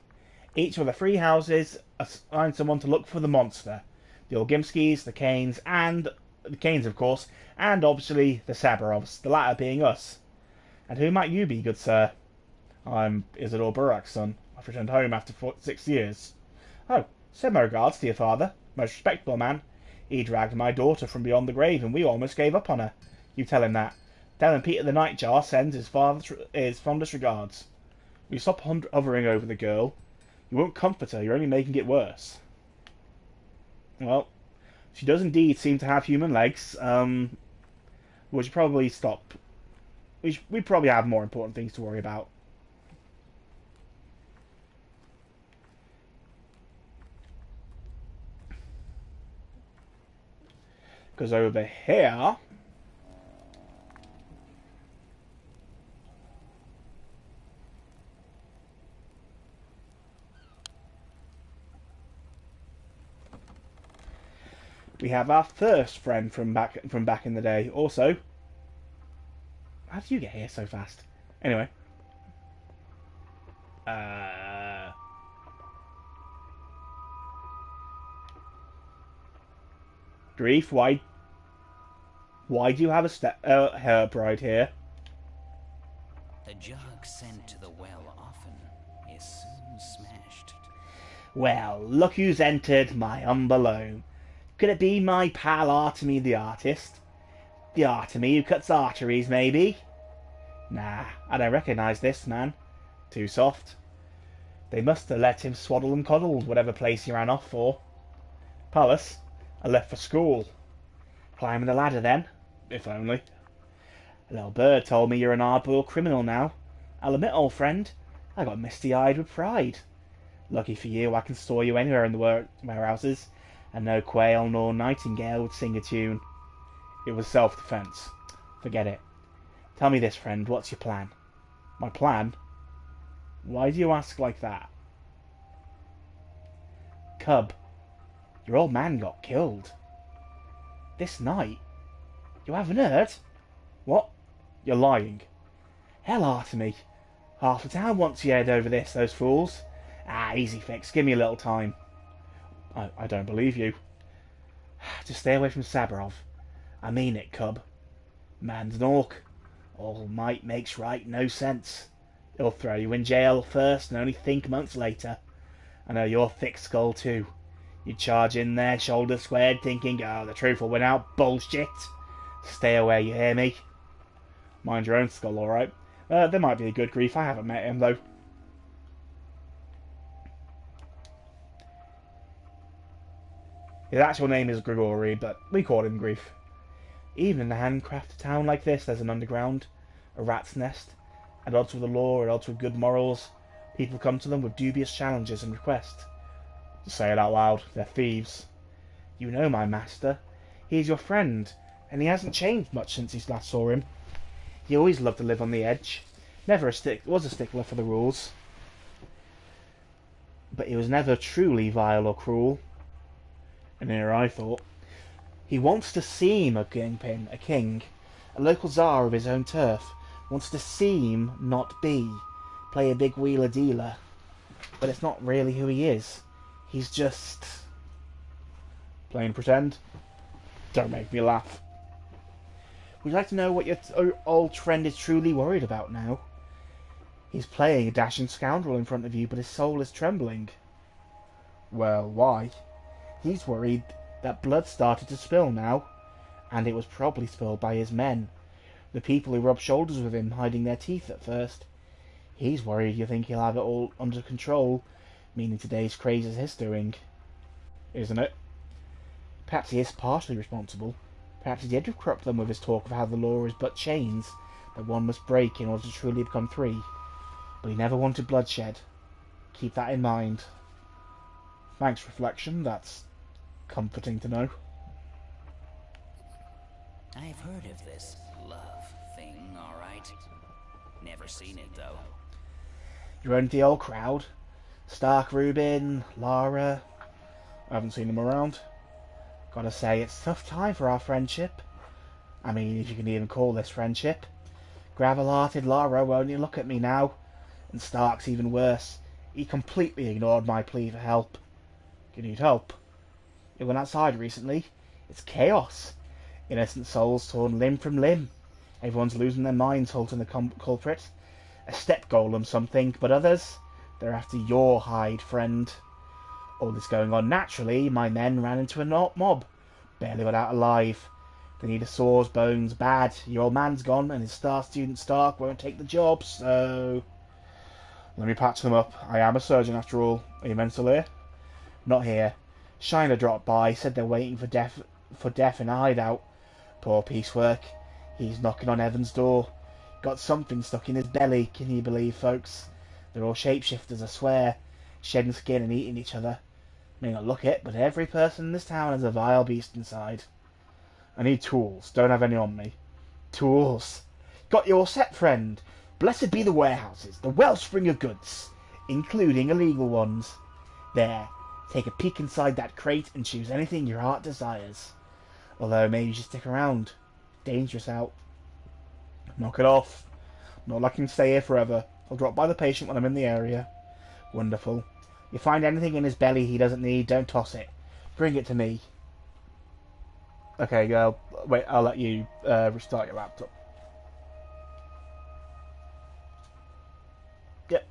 Each of the 3 houses assigned someone to look for the monster. The Orgimskis, the Kanes, and the Kanes, of course, and obviously the Sabarovs, the latter being us. And who might you be, good sir? I'm Isidore Burak's son. I've returned home after 6 years. Oh, send my regards to your father. Most respectable man. He dragged my daughter from beyond the grave, and we almost gave up on her. You tell him that. Tell him Peter the Nightjar sends his fondest regards. Will you stop hovering over the girl? You won't comfort her, you're only making it worse. Well, she does indeed seem to have human legs. We should probably stop. We probably have more important things to worry about. Because over here we have our first friend from back in the day. Also, how did you get here so fast? Anyway, Grief, why do you have a herb right here? The jug sent to the well often is soon smashed. Well, look who's entered my humble home. Could it be my pal Artemy the artist? The Artemy who cuts arteries, maybe? Nah, I don't recognise this man. Too soft. They must have let him swaddle and coddle whatever place he ran off for. Palace, I left for school. Climbing the ladder then, if only. A little bird told me you're an hard-boiled criminal now. I'll admit, old friend, I got misty-eyed with pride. Lucky for you, I can store you anywhere in the warehouses, and no quail nor nightingale would sing a tune. It was self-defence. Forget it. Tell me this, friend, what's your plan? My plan? Why do you ask like that? Cub, your old man got killed. This night? You haven't heard? What? You're lying. Hell, Artemy. Half the town wants you head over this, those fools. Ah, easy fix. Give me a little time. I don't believe you. Just stay away from Sabarov. I mean it, cub. Man's an orc. All might makes right no sense. He'll throw you in jail first and only think months later. I know you're thick skull too. You charge in there, shoulders squared, thinking, oh, the truth will win out. Bullshit. Stay away, you hear me? Mind your own skull, alright. There might be a good grief. I haven't met him, though. His actual name is Grigori, but we call him Grief. Even in a handcrafted town like this, there's an underground, a rat's nest. At odds with the law, at odds with good morals, people come to them with dubious challenges and requests. To say it out loud, they're thieves. You know my master. He's your friend, and he hasn't changed much since you last saw him. He always loved to live on the edge. Was a stickler for the rules. But he was never truly vile or cruel. And here I thought, he wants to seem a kingpin, a king, a local czar of his own turf. Wants to seem, not be. Play a big wheeler dealer. But it's not really who he is. He's just... playing pretend. Don't make me laugh. Would you like to know what your old friend is truly worried about now? He's playing a dashing scoundrel in front of you, but his soul is trembling. Well, why? He's worried that blood started to spill now, and it was probably spilled by his men. The people who rubbed shoulders with him, hiding their teeth at first. He's worried you think he'll have it all under control, meaning today's craze is his doing. Isn't it? Perhaps he is partially responsible. Perhaps he did corrupt them with his talk of how the law is but chains that one must break in order to truly become free. But he never wanted bloodshed. Keep that in mind. Thanks, reflection. That's comforting to know. I've heard of this love thing, alright. Never seen it, though. You're into the old crowd. Stark, Rubin, Lara. I haven't seen them around. Gotta say, it's a tough time for our friendship. I mean, if you can even call this friendship. Gravel-hearted Lara won't even look at me now. And Stark's even worse. He completely ignored my plea for help. You need help? It went outside recently. It's chaos. Innocent souls torn limb from limb. Everyone's losing their minds holding the culprit. A step golem something, but others, they're after your hide, friend. All this going on naturally, my men ran into a mob. Barely got out alive. They need a sores, bones, bad. Your old man's gone, and his star student Stark won't take the job, so... Let me patch them up. I am a surgeon after all. Are you mental here? Not here. Shiner dropped by, said they're waiting for death in a hideout. Poor piecework. He's knocking on Evan's door. Got something stuck in his belly, can you believe, folks? They're all shapeshifters, I swear. Shedding skin and eating each other. May not look it, but every person in this town has a vile beast inside. I need tools. Don't have any on me. Tools. Got your set, friend. Blessed be the warehouses, the wellspring of goods, including illegal ones. There, take a peek inside that crate and choose anything your heart desires. Although maybe you should stick around. Dangerous out. Knock it off. Not like I can stay here forever. I'll drop by the patient when I'm in the area. Wonderful. You find anything in his belly he doesn't need, don't toss it. Bring it to me. Okay, girl. Wait, I'll let you restart your laptop. Yep.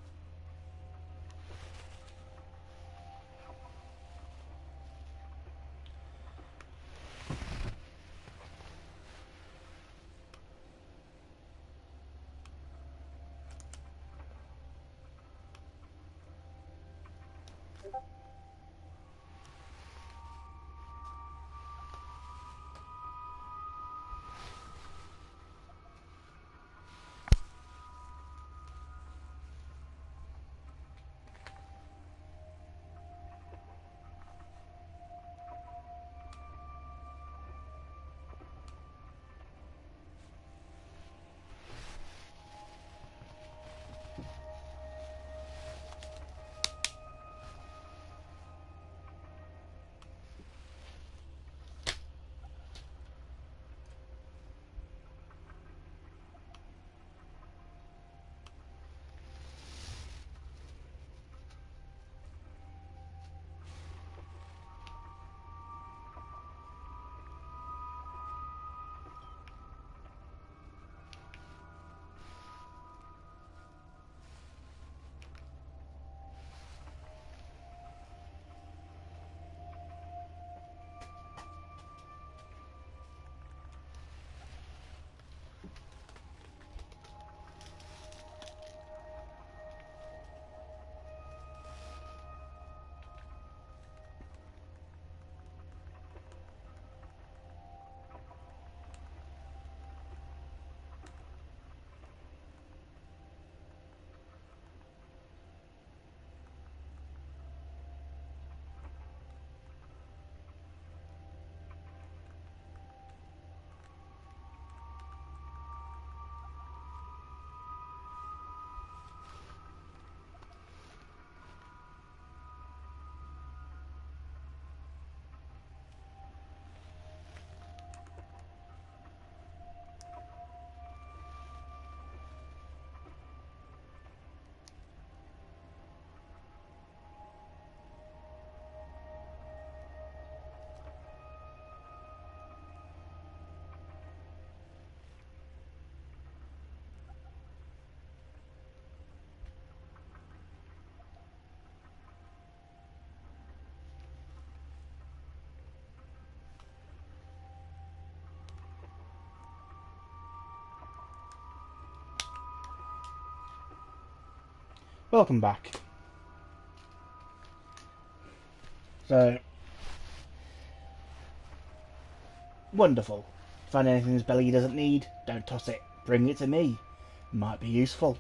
Welcome back. So, wonderful. Find anything his belly doesn't need, don't toss it. Bring it to me. Might be useful.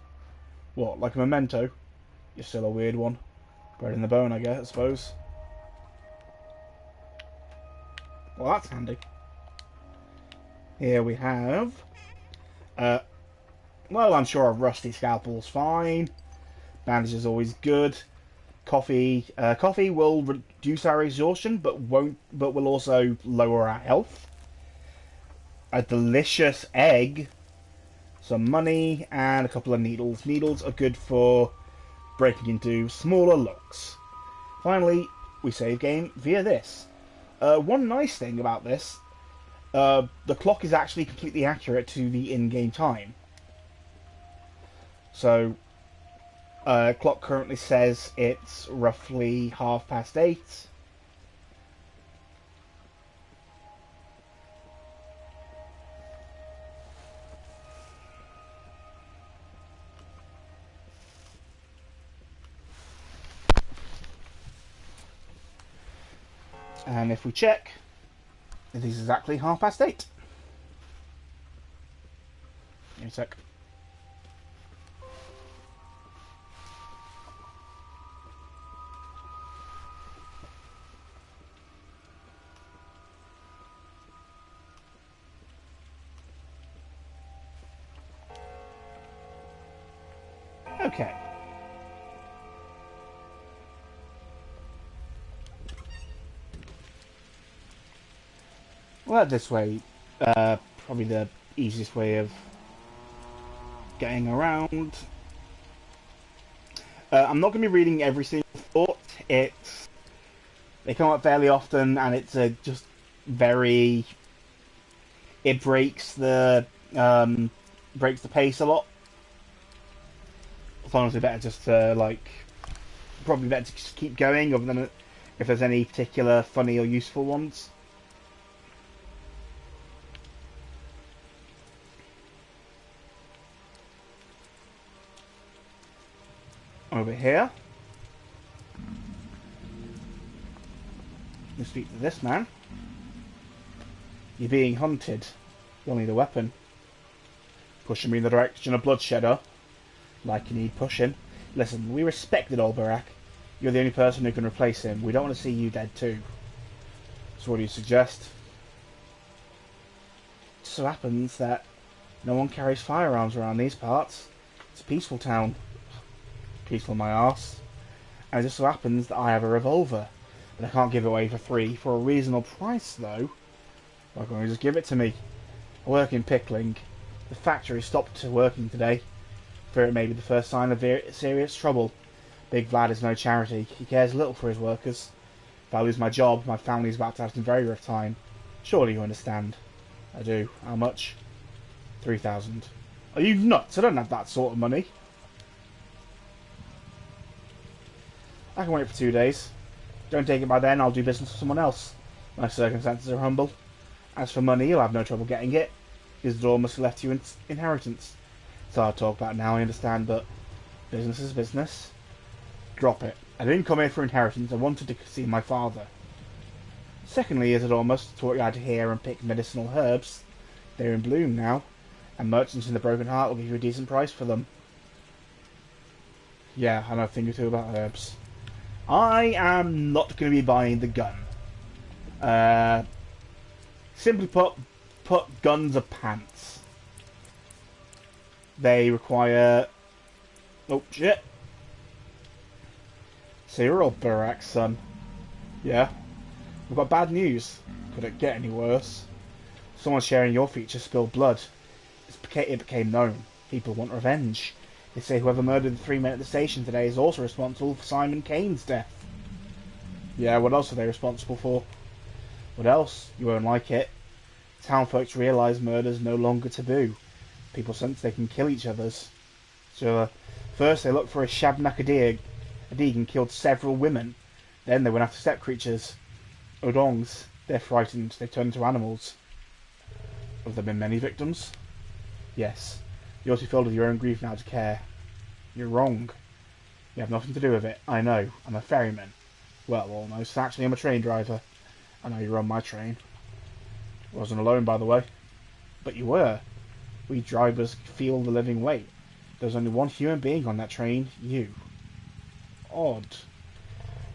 What, like a memento? You're still a weird one. Bread in the bone, I guess, I suppose. Well, that's handy. Here we have... well, I'm sure a rusty scalpel's fine. Bandage is always good. Coffee will reduce our exhaustion, but will also lower our health. A delicious egg, some money, and a couple of needles. Needles are good for breaking into smaller locks. Finally, we save game via this. One nice thing about this, the clock is actually completely accurate to the in-game time. So, clock currently says it's roughly 8:30. And if we check, it is exactly 8:30. Give me a sec. Okay. Well, this way, probably the easiest way of getting around. I'm not going to be reading every single thought. They come up fairly often, and it's just very. It breaks the pace a lot. It's honestly better just to probably better to just keep going, other than if there's any particular funny or useful ones. Over here. You speak to this man. You're being hunted. You'll need a weapon. Pushing me in the direction of Bloodshedder. Like you need pushing. Listen, we respect it all, Barak. You're the only person who can replace him. We don't want to see you dead too. So what do you suggest? It so happens that no one carries firearms around these parts. It's a peaceful town. Peaceful my arse. And it just so happens that I have a revolver. But I can't give it away for free. For a reasonable price, though. Why can't you just give it to me? I work in pickling. The factory stopped working today. Fear it may be the first sign of serious trouble. Big Vlad is no charity. He cares little for his workers. If I lose my job, my family's about to have some very rough time. Surely you understand. I do. How much? 3,000. Are you nuts? I don't have that sort of money. I can wait for 2 days. Don't take it by then, I'll do business with someone else. My circumstances are humble. As for money, you'll have no trouble getting it. Isidore must have left you inheritance. It's hard to talk about now, I understand, but business is business. Drop it. I didn't come here for inheritance, I wanted to see my father. Secondly, Isidore must have taught you how to hear and pick medicinal herbs. They're in bloom now, and merchants in the Broken Heart will give you a decent price for them. Yeah, I know a thing or two about herbs. I am not going to be buying the gun. Simply put guns are pants. They require... Oh, shit. So you're all Barak's son. Yeah. We've got bad news. Could it get any worse? Someone sharing your features spilled blood. It became known. People want revenge. They say whoever murdered the 3 men at the station today is also responsible for Simon Kane's death. Yeah, what else are they responsible for? What else? You won't like it. Town folks realise murder's no longer taboo. People sense they can kill each other's. So, first they looked for a Shabnak Adig and killed several women. Then they went after steppe creatures. Odongs. They're frightened. They turn into animals. Have there been many victims? Yes. You're too filled with your own grief now to care. You're wrong. You have nothing to do with it. I know. I'm a ferryman. Well, almost. Actually, I'm a train driver. I know you run my train. Wasn't alone, by the way. But you were. We drivers feel the living weight. There's only one human being on that train. You. Odd.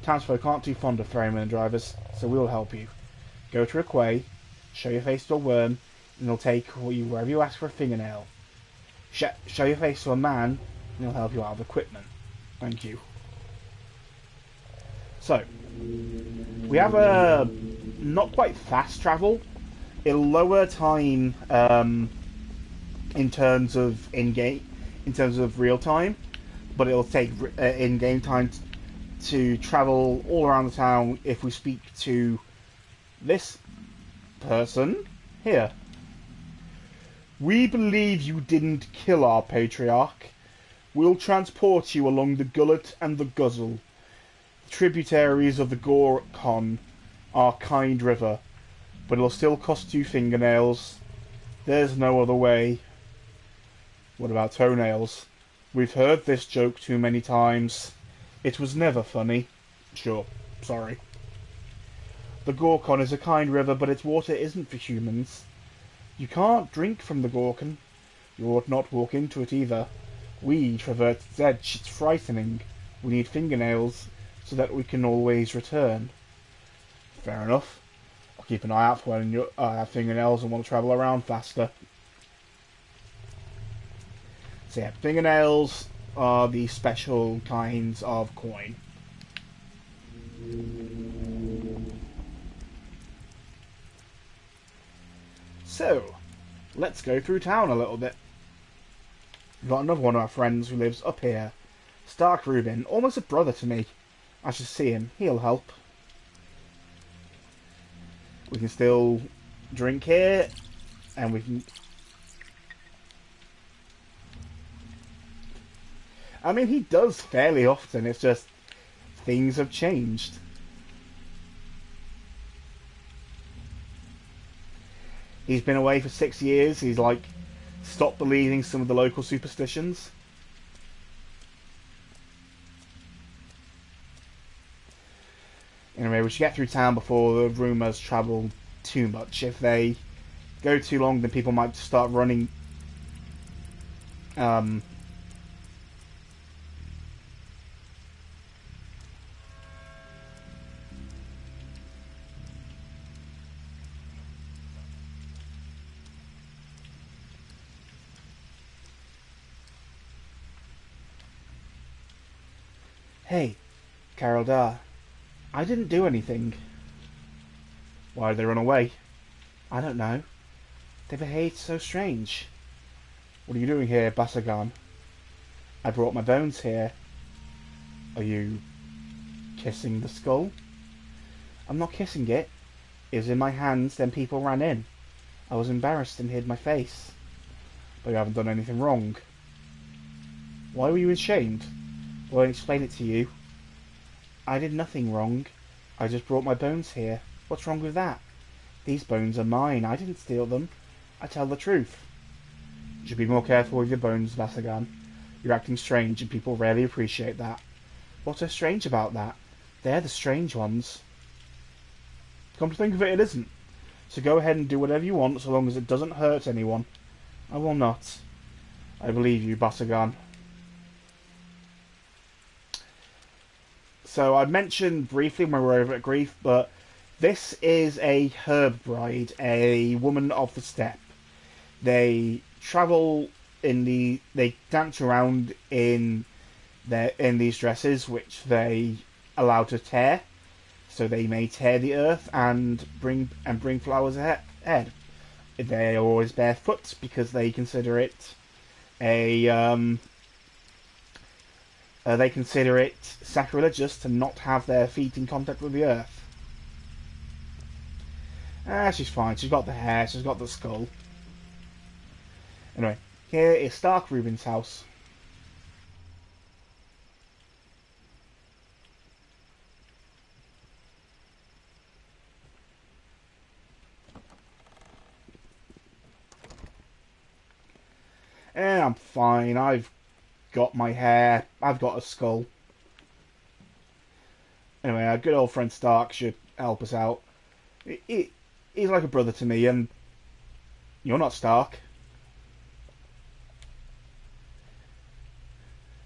Townsfolk aren't too fond of ferrymen and drivers, so we'll help you. Go to a quay, show your face to a worm, and he'll take you wherever you ask for a fingernail. Show your face to a man, and he'll help you out of equipment. Thank you. So, we have a not quite fast travel. It'll lower time in terms of real time, but it'll take in-game time to travel all around the town if we speak to this person here. We believe you didn't kill our patriarch. We'll transport you along the Gullet and the Guzzle, tributaries of the Gorkon, our kind river, but it'll still cost you fingernails. There's no other way. What about toenails? We've heard this joke too many times. It was never funny. Sure, sorry. The Gorkon is a kind river, but its water isn't for humans. You can't drink from the Gorkon. You ought not walk into it either. We traverse its edge. It's frightening. We need fingernails so that we can always return. Fair enough. I'll keep an eye out for when you have fingernails and want to travel around faster. So yeah, fingernails are the special kinds of coin. So, let's go through town a little bit. We've got another one of our friends who lives up here. Stark Rubin, almost a brother to me. I should see him, he'll help. We can still drink here, and we can... I mean, he does fairly often, it's just things have changed. He's been away for 6 years, he's like stopped believing some of the local superstitions. Anyway, we should get through town before the rumours travel too much. If they go too long, then people might start running Hey, Carol Dar. I didn't do anything. Why did they run away? I don't know. They behaved so strange. What are you doing here, Basagan? I brought my bones here. Are you kissing the skull? I'm not kissing it. It was in my hands, then people ran in. I was embarrassed and hid my face. But you haven't done anything wrong. Why were you ashamed? Well, I'll explain it to you. I did nothing wrong. I just brought my bones here. What's wrong with that? These bones are mine. I didn't steal them. I tell the truth. You should be more careful with your bones, Basagan. You're acting strange and people rarely appreciate that. What's so strange about that? They're the strange ones. Come to think of it, it isn't. So go ahead and do whatever you want so long as it doesn't hurt anyone. I will not. I believe you, Basagan. So I mentioned briefly when we were over at Grief, but this is a herb bride, a woman of the steppe. They travel they dance around in these dresses, which they allow to tear, so they may tear the earth and bring flowers ahead. They are always barefoot because they consider it sacrilegious to not have their feet in contact with the earth. She's fine. She's got the hair. She's got the skull. Anyway, here is Stark Rubin's house. I'm fine. I've got my hair. I've got a skull. Anyway, our good old friend Stark should help us out. He's like a brother to me, and you're not Stark.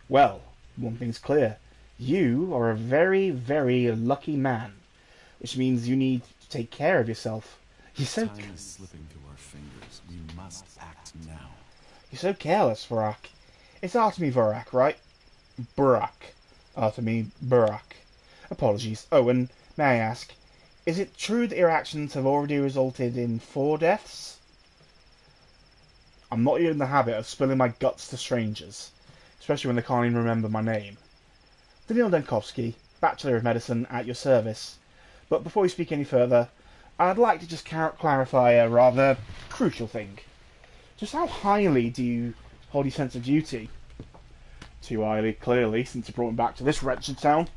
Well, one thing's clear. You are a very, very lucky man, which means you need to take care of yourself. Time is slipping through our fingers. We must act now. You're so careless, Vorak. It's Artemy Vorak, right? Burak. Artemy Burak. Apologies. Oh, and may I ask, is it true that your actions have already resulted in 4 deaths? I'm not in the habit of spilling my guts to strangers, especially when they can't even remember my name. Daniil Denkovsky, Bachelor of Medicine, at your service. But before we speak any further, I'd like to just clarify a rather crucial thing. Just how highly do you hold your sense of duty? Too highly, clearly, since you brought me back to this wretched town.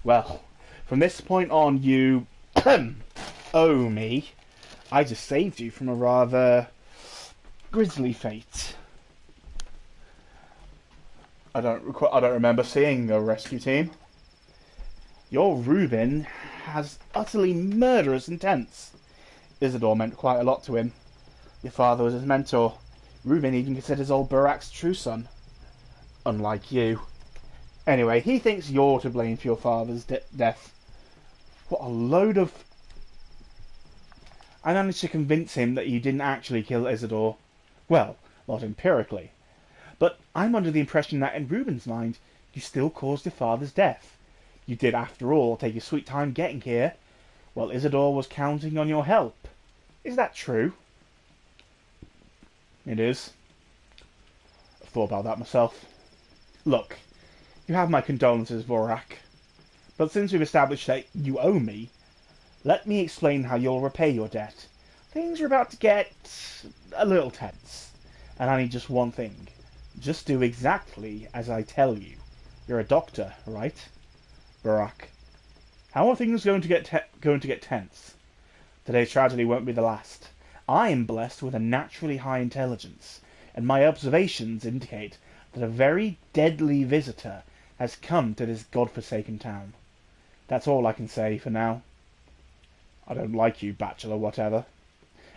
Well, from this point on, you owe me. I just saved you from a rather grisly fate. I don't remember seeing a rescue team. Your Reuben has utterly murderous intents. Isidore meant quite a lot to him. Your father was his mentor. Reuben even considers old Burak's true son. Unlike you. Anyway, he thinks you're to blame for your father's death. What a load of... I managed to convince him that you didn't actually kill Isidore. Well, not empirically. But I'm under the impression that in Reuben's mind, you still caused your father's death. You did, after all, take your sweet time getting here, while Isidore was counting on your help. Is that true? It is. I've thought about that myself. Look, you have my condolences, Vorak. But since we've established that you owe me, let me explain how you'll repay your debt. Things are about to get a little tense, and I need just one thing. Just do exactly as I tell you. You're a doctor, right? Vorak. How are things going to get tense? Today's tragedy won't be the last. I am blessed with a naturally high intelligence, and my observations indicate that a very deadly visitor has come to this godforsaken town. That's all I can say for now. I don't like you, bachelor whatever.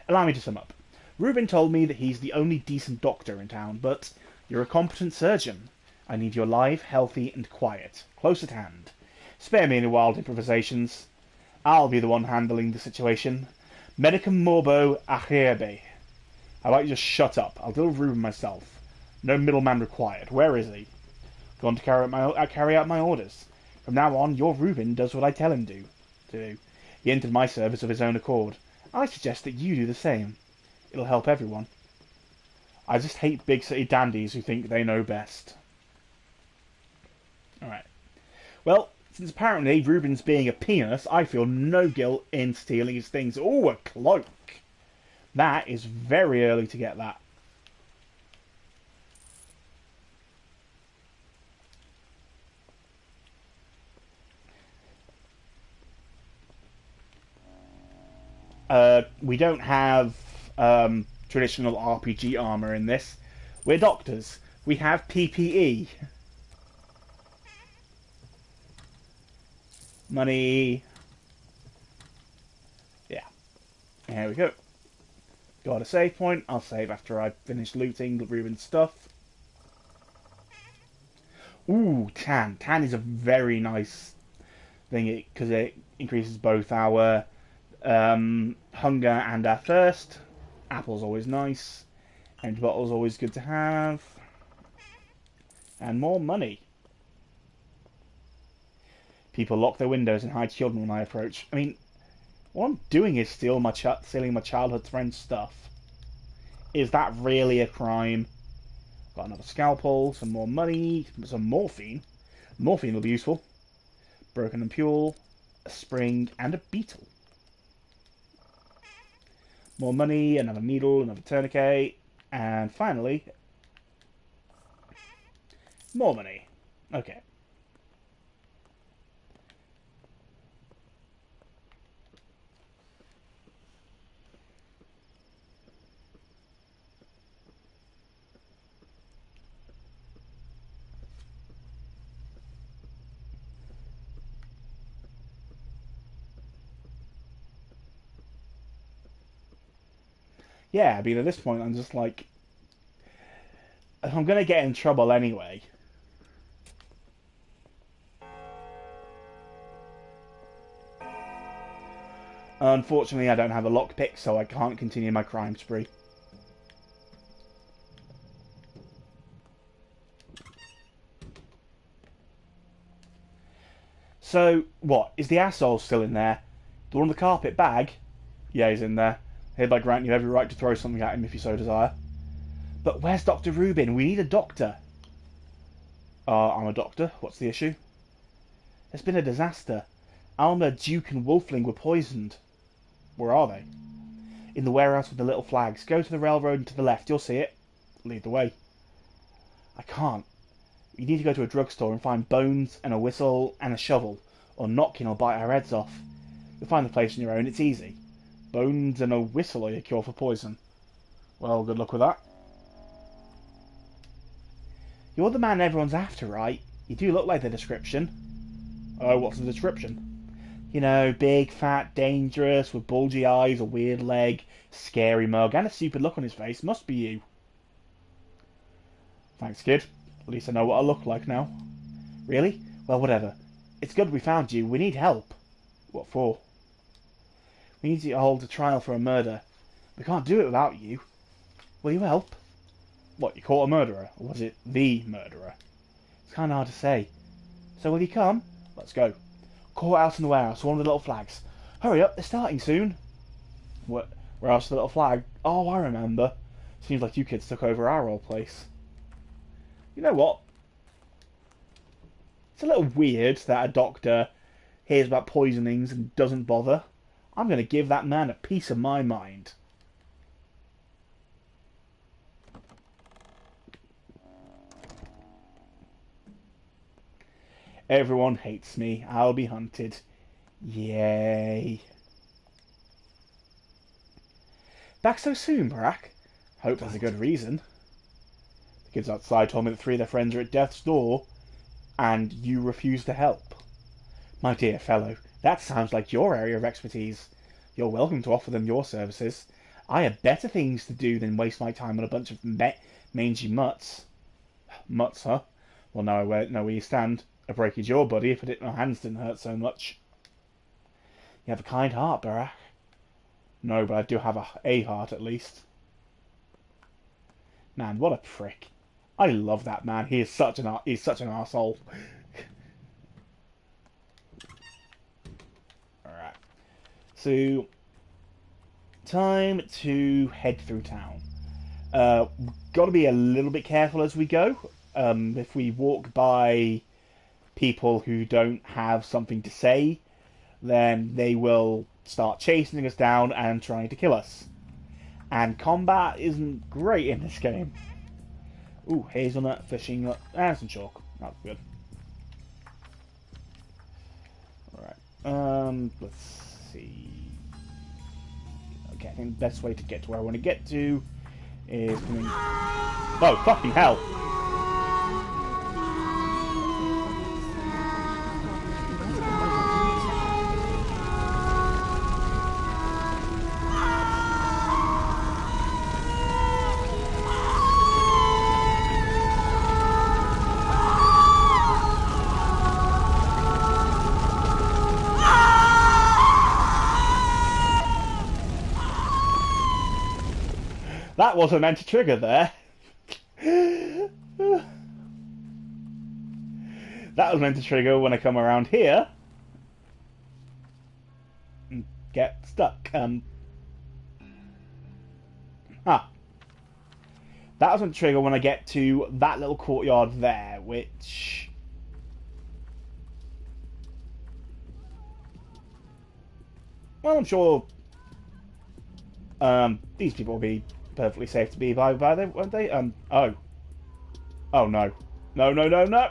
Allow me to sum up. Reuben told me that he's the only decent doctor in town, but you're a competent surgeon. I need you alive, healthy, and quiet, close at hand. Spare me any wild improvisations. I'll be the one handling the situation. Medicum morbo acerbe. How about you just shut up? I'll deal with Reuben myself. No middleman required. Where is he? Gone to carry out my orders. From now on, your Reuben does what I tell him to do. He entered my service of his own accord. I suggest that you do the same. It'll help everyone. I just hate big city dandies who think they know best. Alright. Well, since apparently Reuben's being a penis, I feel no guilt in stealing his things. Oh, a cloak! That is very early to get that. We don't have traditional RPG armor in this. We're doctors. We have PPE. Money. Yeah. There we go. Got a save point. I'll save after I finish looting Reuben's stuff. Ooh, tan. Tan is a very nice thing because it increases both our hunger and our thirst. Apple's always nice. Empty bottle's always good to have. And more money. People lock their windows and hide children when I approach. I mean, what I'm doing is stealing my childhood friend's stuff. Is that really a crime? Got another scalpel, some more money, some morphine. Morphine will be useful. Broken ampule, a spring, and a beetle. More money, another needle, another tourniquet, and finally, more money. Okay. Yeah, I mean, at this point, I'm just like, if I'm gonna get in trouble anyway. Unfortunately, I don't have a lockpick, so I can't continue my crime spree. So, what? Is the asshole still in there? The one with the carpet bag? Yeah, he's in there. Hereby grant you every right to throw something at him if you so desire. But where's Dr. Rubin? We need a doctor. I'm a doctor. What's the issue? There's been a disaster. Alma, Duke, and Wolfling were poisoned. Where are they? In the warehouse with the little flags. Go to the railroad and to the left. You'll see it. Lead the way. I can't. You need to go to a drugstore and find bones and a whistle and a shovel, or Notkin will bite our heads off. You'll find the place on your own. It's easy. Bones and a whistle are your cure for poison. Well, good luck with that. You're the man everyone's after, right? You do look like the description. Oh, what's the description? You know, big, fat, dangerous, with bulgy eyes, a weird leg, scary mug, and a stupid look on his face. Must be you. Thanks, kid. At least I know what I look like now. Really? Well, whatever. It's good we found you. We need help. What for? We need you to hold a trial for a murder. We can't do it without you. Will you help? What, you caught a murderer? Or was it the murderer? It's kind of hard to say. So will you come? Let's go. Courthouse in the warehouse, one of the little flags. Hurry up, they're starting soon. What? Warehouse, the little flag? Oh, I remember. Seems like you kids took over our old place. You know what? It's a little weird that a doctor hears about poisonings and doesn't bother. I'm going to give that man a piece of my mind. Everyone hates me. I'll be hunted. Yay. Back so soon, Barack? Hope there's a good reason. The kids outside told me that 3 of their friends are at death's door, and you refuse to help. My dear fellow, that sounds like your area of expertise. You're welcome to offer them your services. I have better things to do than waste my time on a bunch of mangy mutts. Mutts, huh? Well, now I know where you stand. A break is your buddy if my hands didn't hurt so much. You have a kind heart, Barack. No, but I do have a heart at least. Man, what a prick. I love that man. He's such an arsehole. Alright. So, time to head through town. Got to be a little bit careful as we go. If we walk by people who don't have something to say, then they will start chasing us down and trying to kill us. And combat isn't great in this game. Ooh, hazelnut, fishing nut, and some chalk. That's good. Alright, let's see. Okay, I think the best way to get to where I want to get to is coming... Oh, fucking hell! That wasn't meant to trigger there. That was meant to trigger when I come around here and get stuck. That was meant to trigger when I get to that little courtyard there, which... Well, I'm sure these people will be perfectly safe to be by there, won't they? Oh. Oh, no. No, no, no, no!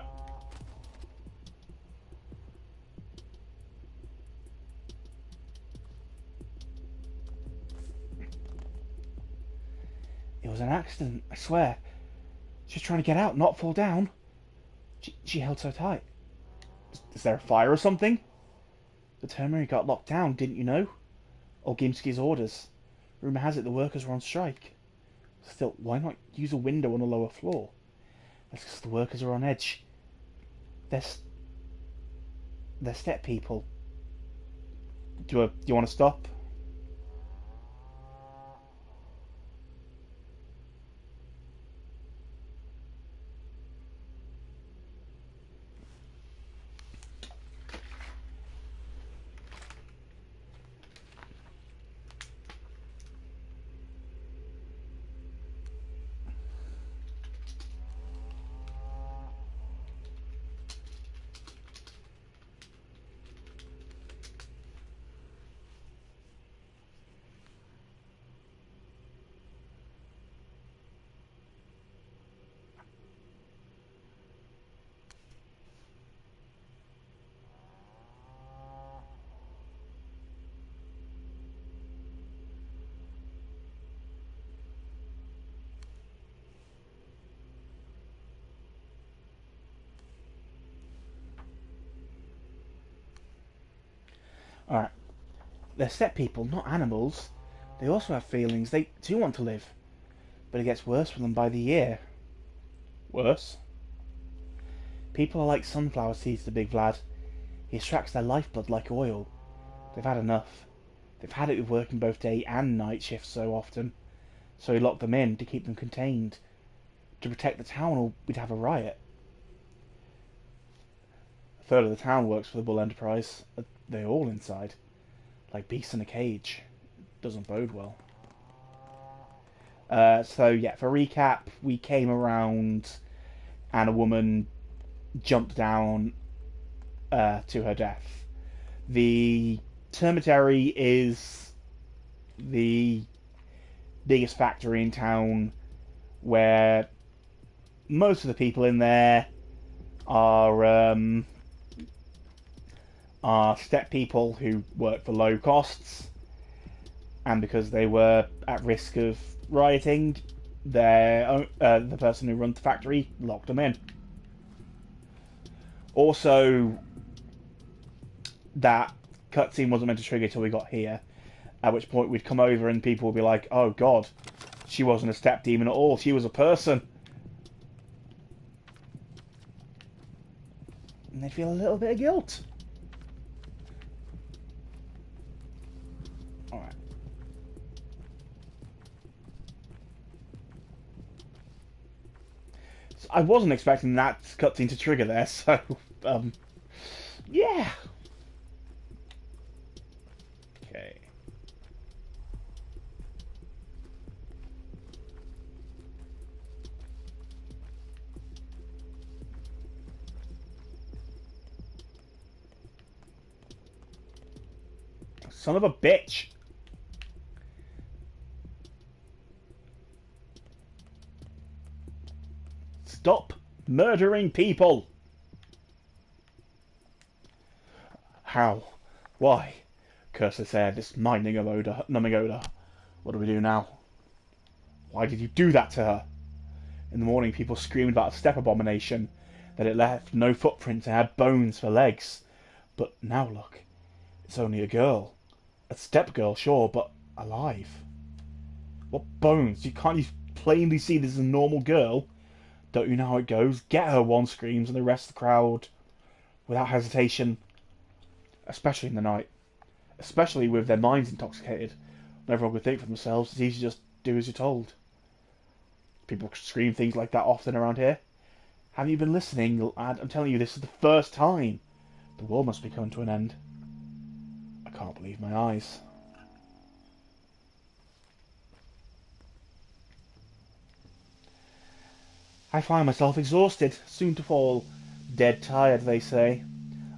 It was an accident, I swear. She was trying to get out, not fall down. She held so tight. Is there a fire or something? The terminal got locked down, didn't you know? Olgimski's orders. Rumour has it the workers are on strike. Still, why not use a window on the lower floor? That's because the workers are on edge. They're step people. Do you want to stop? Alright. They're step people, not animals. They also have feelings. They do want to live. But it gets worse for them by the year. Worse? People are like sunflower seeds to Big Vlad. He extracts their lifeblood like oil. They've had enough. They've had it with working both day and night shifts so often. So he locked them in to keep them contained. To protect the town or we'd have a riot. A third of the town works for the Bull Enterprise. They're all inside. Like beasts in a cage. Doesn't bode well. So yeah, for recap, we came around and a woman jumped down to her death. The Termitary is the biggest factory in town where most of the people in there are step people who work for low costs, and because they were at risk of rioting, the person who runs the factory locked them in. Also, that cutscene wasn't meant to trigger till we got here, at which point we'd come over and people would be like, oh god, she wasn't a step demon at all, she was a person. And they'd feel a little bit of guilt. Alright. So I wasn't expecting that cutscene to trigger there, so, yeah. Okay. Son of a bitch. Stop murdering people. How? Why? Curse this air, this numbing odor. What do we do now? Why did you do that to her? In the morning, people screamed about a step abomination, that it left no footprints and had bones for legs. But now look, it's only a girl. A step girl, sure, but alive. What bones? Can't you plainly see this is a normal girl? Don't you know how it goes? Get her, one screams, and the rest of the crowd, without hesitation, especially in the night, especially with their minds intoxicated, and everyone could think for themselves, it's easy to just do as you're told. People scream things like that often around here. Have you been listening, lad? I'm telling you, this is the first time. The war must be coming to an end. I can't believe my eyes. I find myself exhausted, soon to fall. Dead tired, they say.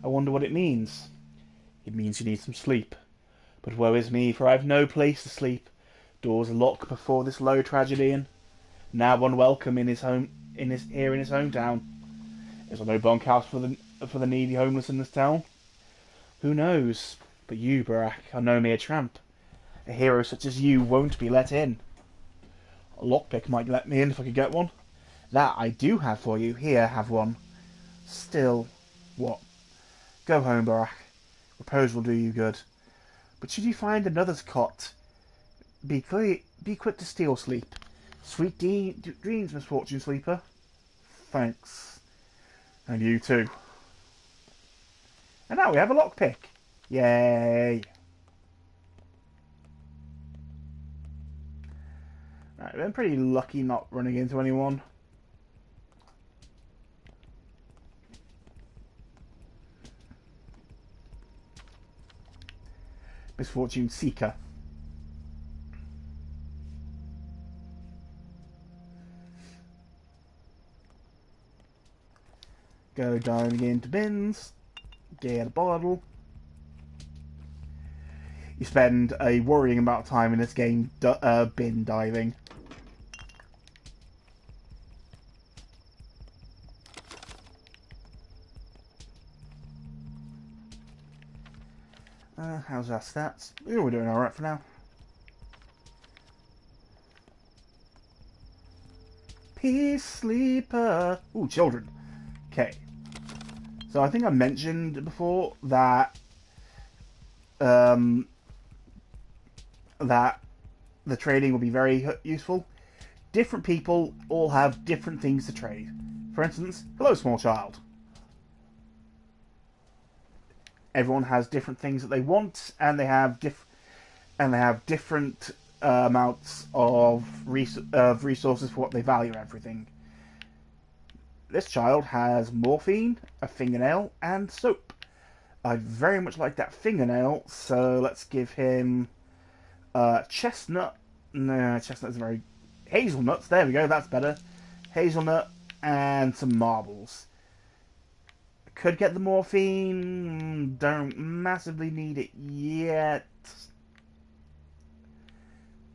I wonder what it means. It means you need some sleep. But woe is me, for I have no place to sleep. Doors are locked before this low tragedian. Now unwelcome in his hometown. Is there no bunkhouse for the needy homeless in this town? Who knows? But you, Barak, are no mere tramp. A hero such as you won't be let in. A lockpick might let me in if I could get one. That I do have for you. Here, have one. Still, what? Go home, Barak. Repose will do you good. But should you find another's cot, Be quick to steal sleep. Sweet dreams, Misfortune Sleeper. Thanks. And you too. And now we have a lockpick. Yay. Right, we've been pretty lucky not running into anyone. Misfortune Seeker. Go diving into bins. Get a bottle. You spend a worrying amount of time in this game bin diving. How's our stats? Ooh, we're doing alright for now. Peace Sleeper. Ooh, children. Okay. So I think I mentioned before that that the trading will be very useful. Different people all have different things to trade. For instance, hello, small child. Everyone has different things that they want, and they have different amounts of resources for what they value. Everything. This child has morphine, a fingernail, and soap. I very much like that fingernail, so let's give him chestnut. No, chestnut's very hazelnuts. There we go. That's better. Hazelnut and some marbles. Could get the morphine. Don't massively need it yet.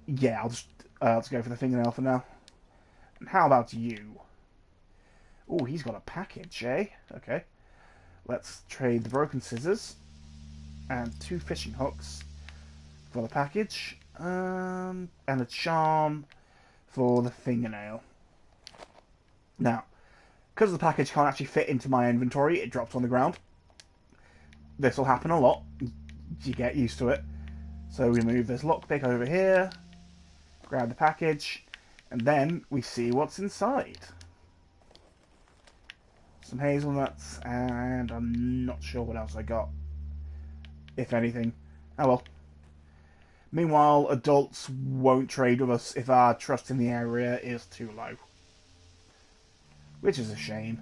Yeah, I'll just let's go for the fingernail for now. And how about you? Oh, he's got a package, eh? Okay. Let's trade the broken scissors and 2 fishing hooks for the package, and a charm for the fingernail. Now, because the package can't actually fit into my inventory, it drops on the ground. This will happen a lot. You get used to it. So we move this lockpick over here, grab the package, and then we see what's inside. Some hazelnuts, and I'm not sure what else I got. If anything. Oh well. Meanwhile, adults won't trade with us if our trust in the area is too low. Which is a shame.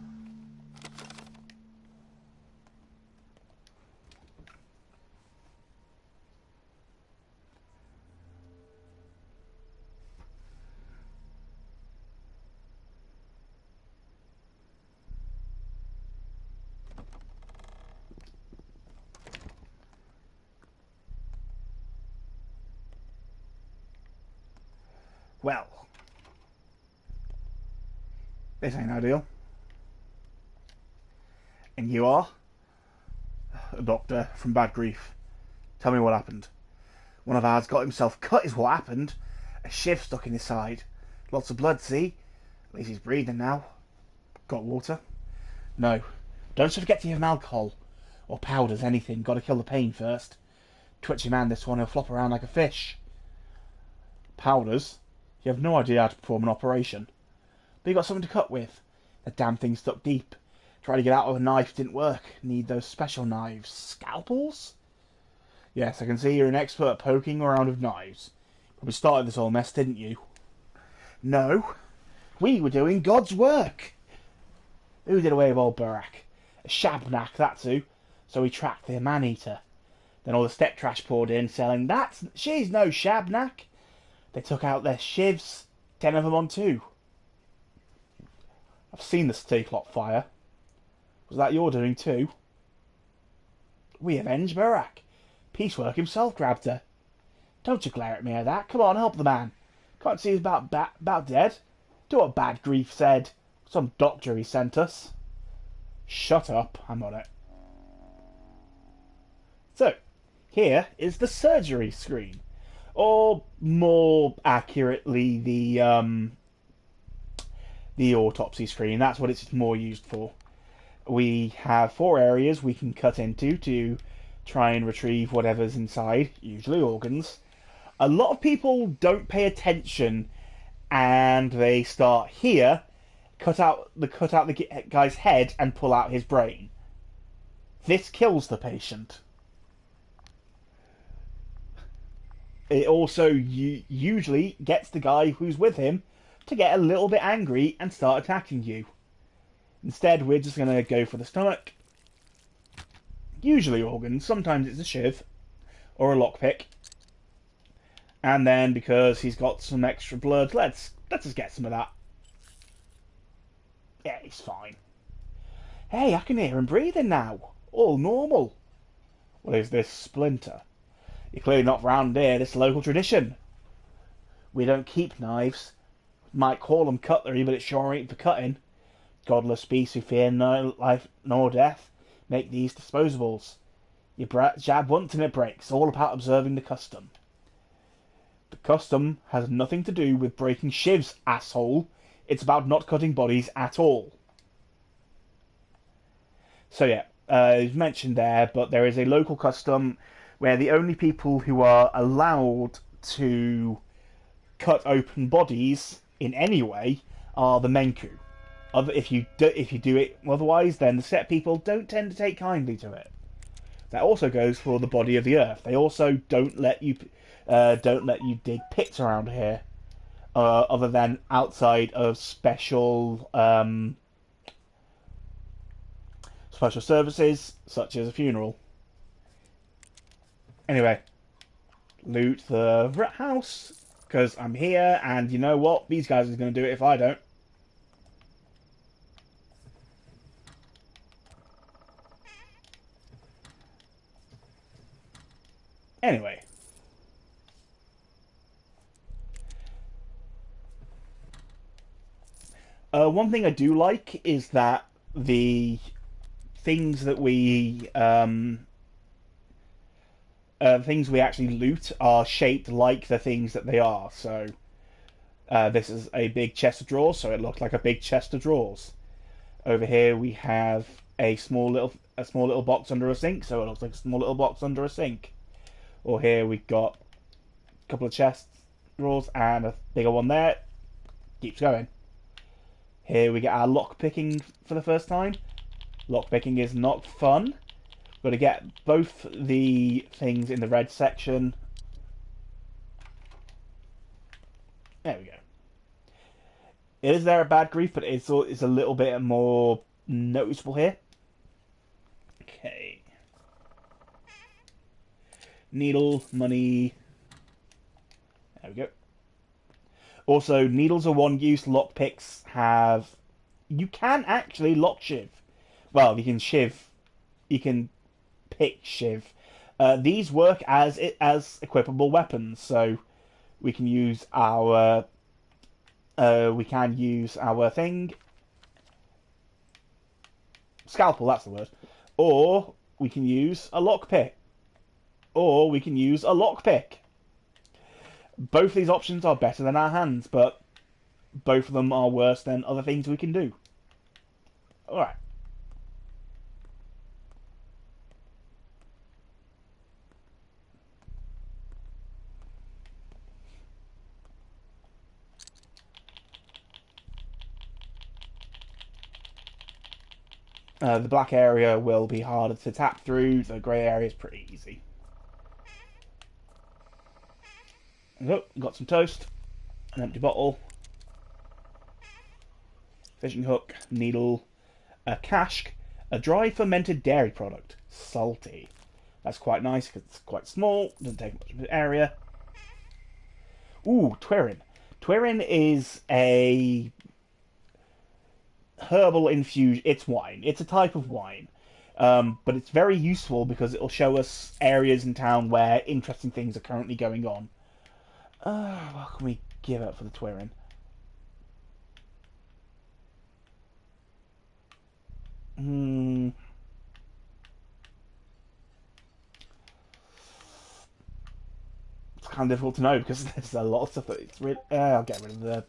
Well, this ain't ideal. And you are? A doctor from Bad Grief. Tell me what happened. One of ours got himself cut is what happened. A shiv stuck in his side. Lots of blood, see? At least he's breathing now. Got water? No. Don't forget to give him alcohol. Or powders, anything. Gotta kill the pain first. Twitchy man, this one. He'll flop around like a fish. Powders? You have no idea how to perform an operation. But you got something to cut with. The damn thing stuck deep. Tried to get out with a knife, didn't work. Need those special knives. Scalpels? Yes, I can see you're an expert at poking around with knives. Probably started this whole mess, didn't you? No. We were doing God's work. Who did away with old Barak? A shabnak, that's who. So we tracked the man-eater. Then all the step trash poured in, selling, she's no shabnak. They took out their shivs, 10 of them on 2. I've seen the steak lot fire. Was that your doing too? We avenged Barak. Piecework himself grabbed her. Don't you glare at me like that. Come on, help the man. Can't see he's about dead. Do what Bad Grief said. Some doctor he sent us. Shut up, I'm on it. So, here is the surgery screen. Or more accurately, the autopsy screen. That's what it's more used for. We have 4 areas we can cut into to try and retrieve whatever's inside, usually organs. A lot of people don't pay attention, and they start here, cut out the guy's head and pull out his brain. This kills the patient. It also usually gets the guy who's with him to get a little bit angry and start attacking you. Instead, we're just going to go for the stomach. Usually organs, sometimes it's a shiv or a lockpick. And then, because he's got some extra blood, let's just get some of that. Yeah, he's fine. Hey, I can hear him breathing now. All normal. What is this splinter? You're clearly not round here. This is local tradition. We don't keep knives. Might call them cutlery, but it sure ain't for cutting. Godless beasts who fear no life nor death make these disposables. You jab once and it breaks. All about observing the custom. The custom has nothing to do with breaking shivs, asshole. It's about not cutting bodies at all. So yeah, it's mentioned there, but there is a local custom where the only people who are allowed to cut open bodies in any way are the Menku. If you do it otherwise, then the set people don't tend to take kindly to it. That also goes for the body of the earth. They also don't let you dig pits around here, other than outside of special services, such as a funeral. Anyway, loot the rat house, because I'm here, and you know what? These guys are going to do it if I don't. Anyway. One thing I do like is that the things that we actually loot are shaped like the things that they are. So this is a big chest of drawers, so it looks like a big chest of drawers. Over here we have a small little box under a sink, so it looks like a small little box under a sink. Or here we've got a couple of chest drawers and a bigger one there. Keeps going. Here we get our lock picking for the first time. Lock picking is not fun. Got to get both the things in the red section. There we go. Is there a bad grief, but it's a little bit more noticeable here. Okay. Needle, money. There we go. Also, needles are one use. Lockpicks have. You can actually lock shiv. Well, you can shiv. You can pick shiv. These work as equipable weapons, so we can use our. Thing. Scalpel, that's the word. Or we can use a lockpick. Or we can use a lockpick. Both these options are better than our hands, but both of them are worse than other things we can do. Alright. The black area will be harder to tap through, the grey area is pretty easy. Oh, got some toast, an empty bottle, fishing hook, needle, a cask, a dry fermented dairy product, salty. That's quite nice because it's quite small, doesn't take much of an area. Ooh, Twirin. Twirin is a herbal infusion. It's wine. It's a type of wine. But it's very useful because it'll show us areas in town where interesting things are currently going on. What can we give up for the Twirin? It's kind of difficult to know because there's a lot of stuff that it's really. I'll get rid of the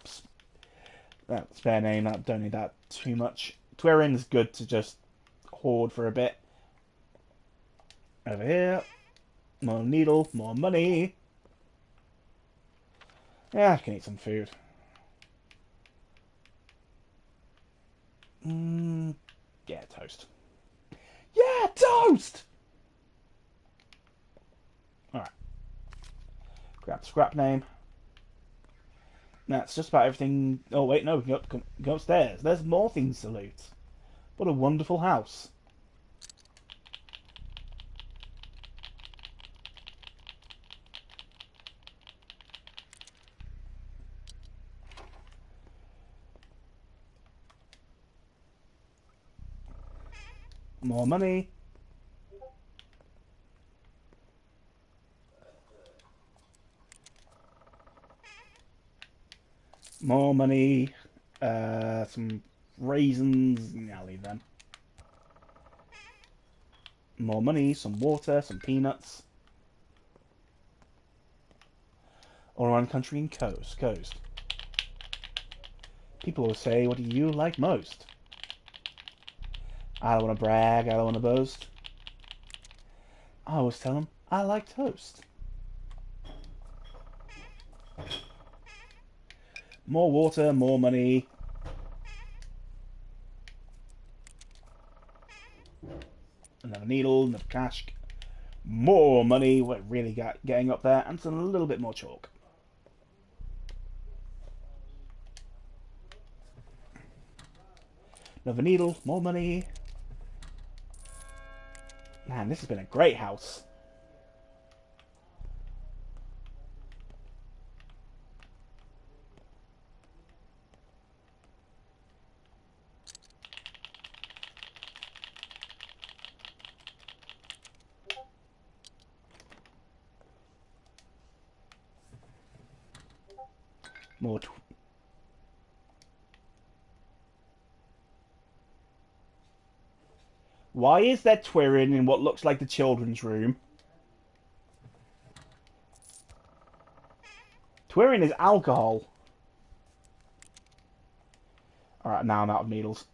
spare name. I don't need that too much. Twirin's good to just hoard for a bit. Over here, more needle, more money. Yeah, I can eat some food. Yeah, toast. Yeah, toast! Alright. Grab the scrap name. That's just about everything. Oh, wait, no, we can go upstairs. There's more things to loot. What a wonderful house. More money. More money. Some raisins. I'll leave them. More money, some water, some peanuts. All around country and coast. People will say, what do you like most? I don't want to brag, I don't want to boast. I always tell them, I like toast. More water, more money. Another needle, another cash. More money, we're really getting up there, and some a little bit more chalk. Another needle, more money. Man, this has been a great house. More. Why is there twirling in what looks like the children's room? Twirling is alcohol. Alright, now I'm out of needles.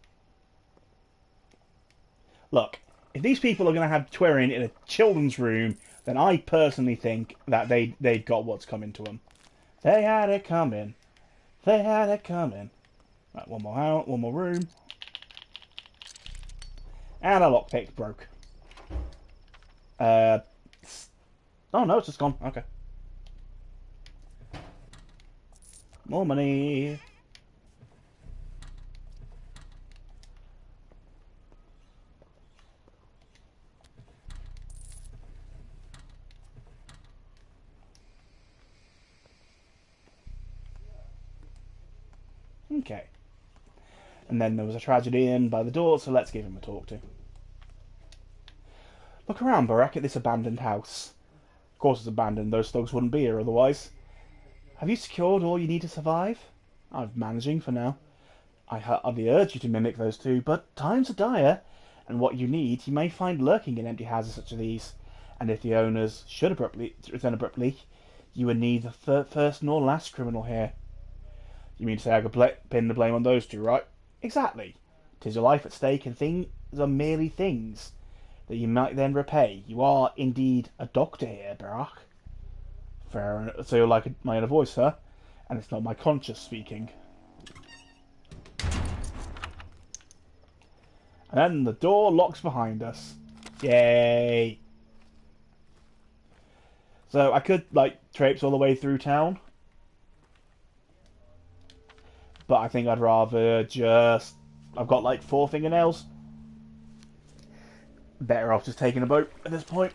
Look, if these people are going to have twirling in a children's room, then I personally think that they've got what's coming to them. They had it coming. They had it coming. Right, one more out, one more room. And a lockpick broke. Oh no, it's just gone. Okay. More money. Okay. And then there was a tragedy in by the door, so let's give him a talk to. Look around, Barack, at this abandoned house. Of course it's abandoned, those thugs wouldn't be here otherwise. Have you secured all you need to survive? I'm managing for now. I hardly urge you to mimic those two, but times are dire, and what you need you may find lurking in empty houses such as these. And if the owners should return abruptly, you would need the first nor last criminal here. You mean to say I could pin the blame on those two, right? Exactly. 'Tis your life at stake, and things are merely things that you might then repay. You are indeed a doctor here, Barack. Fair, so you like my inner voice, sir? And it's not my conscience speaking. And then the door locks behind us. Yay! So I could, like, traipse all the way through town. But I think I'd rather just... I've got, like, 4 fingernails. Better off just taking a boat at this point.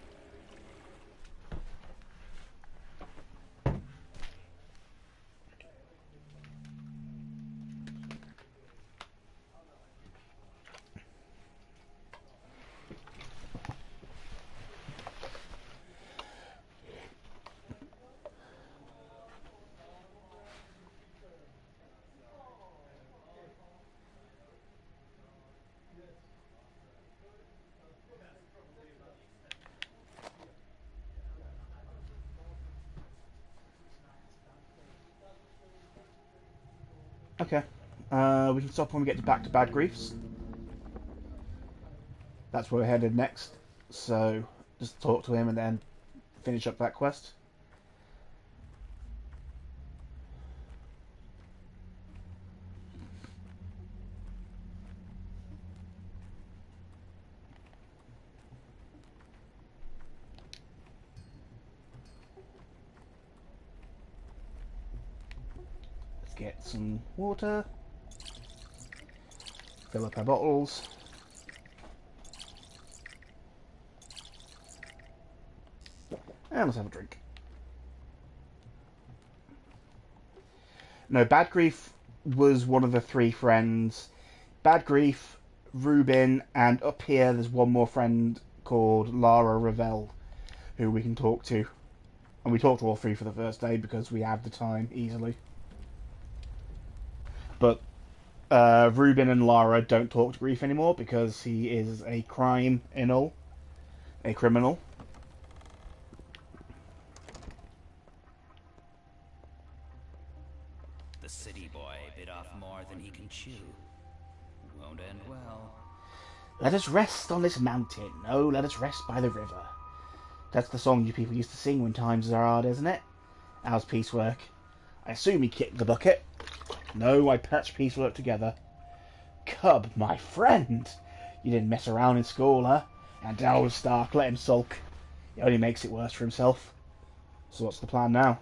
Okay. We can stop when we get back to Bad Griefs. That's where we're headed next. So, just talk to him and then finish up that quest. Get some water. Fill up our bottles. And let's have a drink. No, Bad Grief was one of the three friends. Bad Grief, Reuben, and up here there's one more friend called Lara Ravel, who we can talk to. And we talked to all three for the first day because we have the time easily. But Reuben and Lara don't talk to Grief anymore because he is a criminal. The city boy bit off more than he can chew. Won't end well. Let us rest on this mountain. Oh, let us rest by the river. That's the song you people used to sing when times are hard, isn't it? How's piecework? I assume he kicked the bucket. No, I patched piecework together. Cub, my friend! You didn't mess around in school, huh? And Dalwin Stark let him sulk. It only makes it worse for himself. So what's the plan now?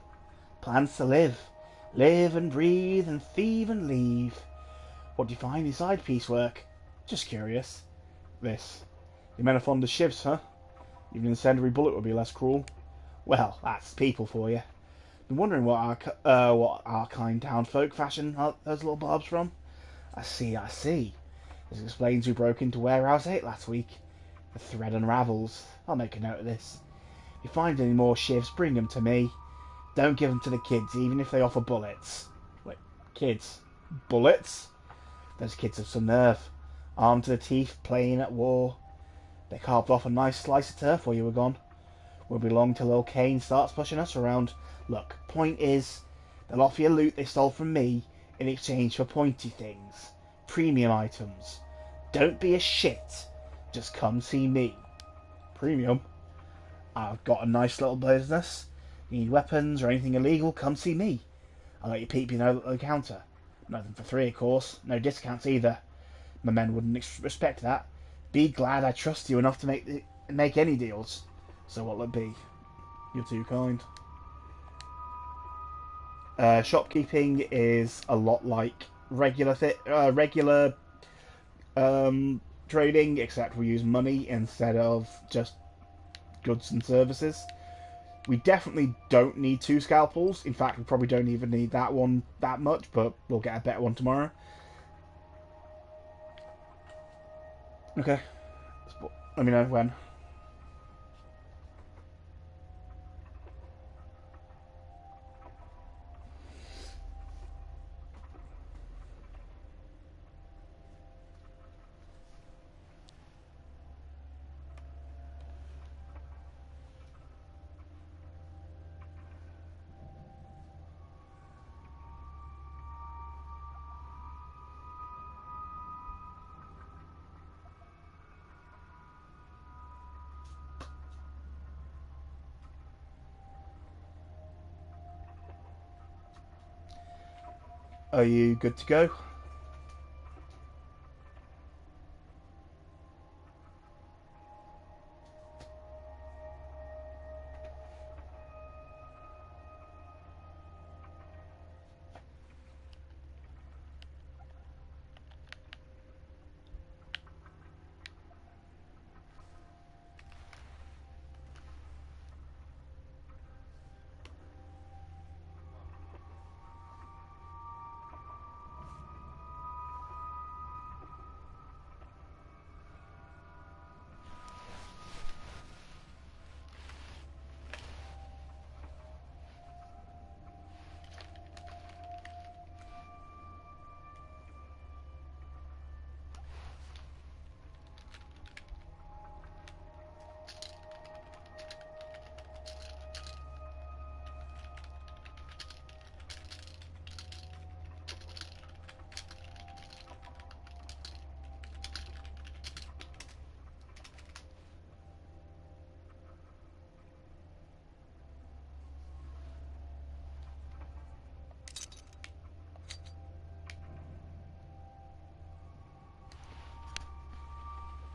Plan's to live. Live and breathe and thieve and leave. What do you find inside piecework? Just curious. This. The men are fond of shivs, huh? Even an incendiary bullet would be less cruel. Well, that's people for you. Been wondering what our kind townfolk fashion those little barbs from. I see. This explains who broke into Warehouse 8 last week. The thread unravels. I'll make a note of this. If you find any more shivs, bring them to me. Don't give them to the kids, even if they offer bullets. Wait, kids? Bullets? Those kids have some nerve. Armed to the teeth, playing at war. They carved off a nice slice of turf while you were gone. Won't be long till old Kane starts pushing us around. Look, point is, they'll offer you loot they stole from me in exchange for pointy things. Premium items. Don't be a shit. Just come see me. Premium? I've got a nice little business. You need weapons or anything illegal, come see me. I'll let you peep know at the counter. Nothing for 3, of course. No discounts either. My men wouldn't respect that. Be glad I trust you enough to make any deals. So what'll it be? You're too kind. Shopkeeping is a lot like regular trading, except we use money instead of just goods and services. We definitely don't need 2 scalpels. In fact, we probably don't even need that one that much, but we'll get a better one tomorrow. Okay. Let me know when. Are you good to go?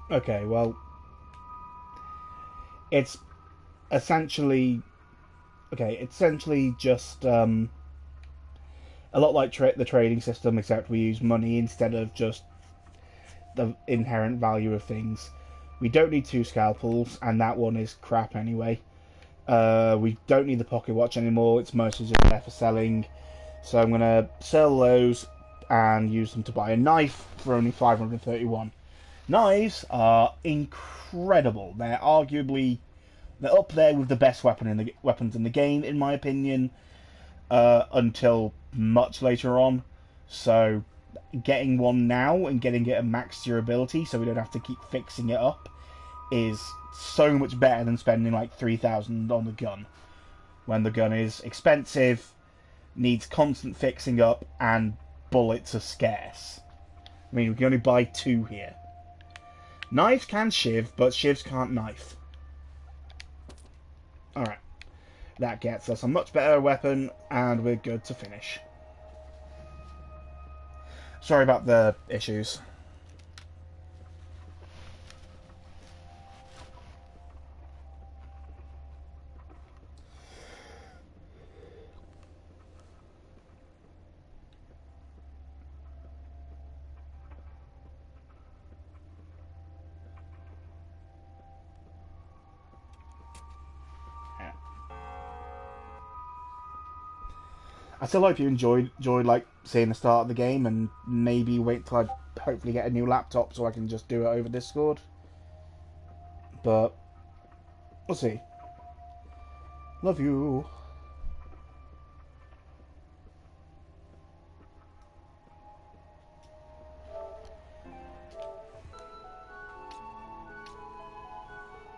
Okay, well, it's essentially just a A lot like the trading system, except we use money instead of just the inherent value of things. We don't need 2 scalpels, and that one is crap anyway. We don't need the pocket watch anymore, it's mostly just there for selling. So I'm going to sell those and use them to buy a knife for only 531. Knives are incredible. They're up there with the best weapons in the game, in my opinion, until much later on. So getting one now and getting it at max durability so we don't have to keep fixing it up is so much better than spending like 3,000 on the gun, when the gun is expensive, needs constant fixing up, and bullets are scarce. I mean, we can only buy 2 here. Knives can shiv, but shivs can't knife. Alright. That gets us a much better weapon, and we're good to finish. Sorry about the issues. I still hope you enjoyed like seeing the start of the game, and maybe wait till I hopefully get a new laptop so I can just do it over Discord. But we'll see. Love you.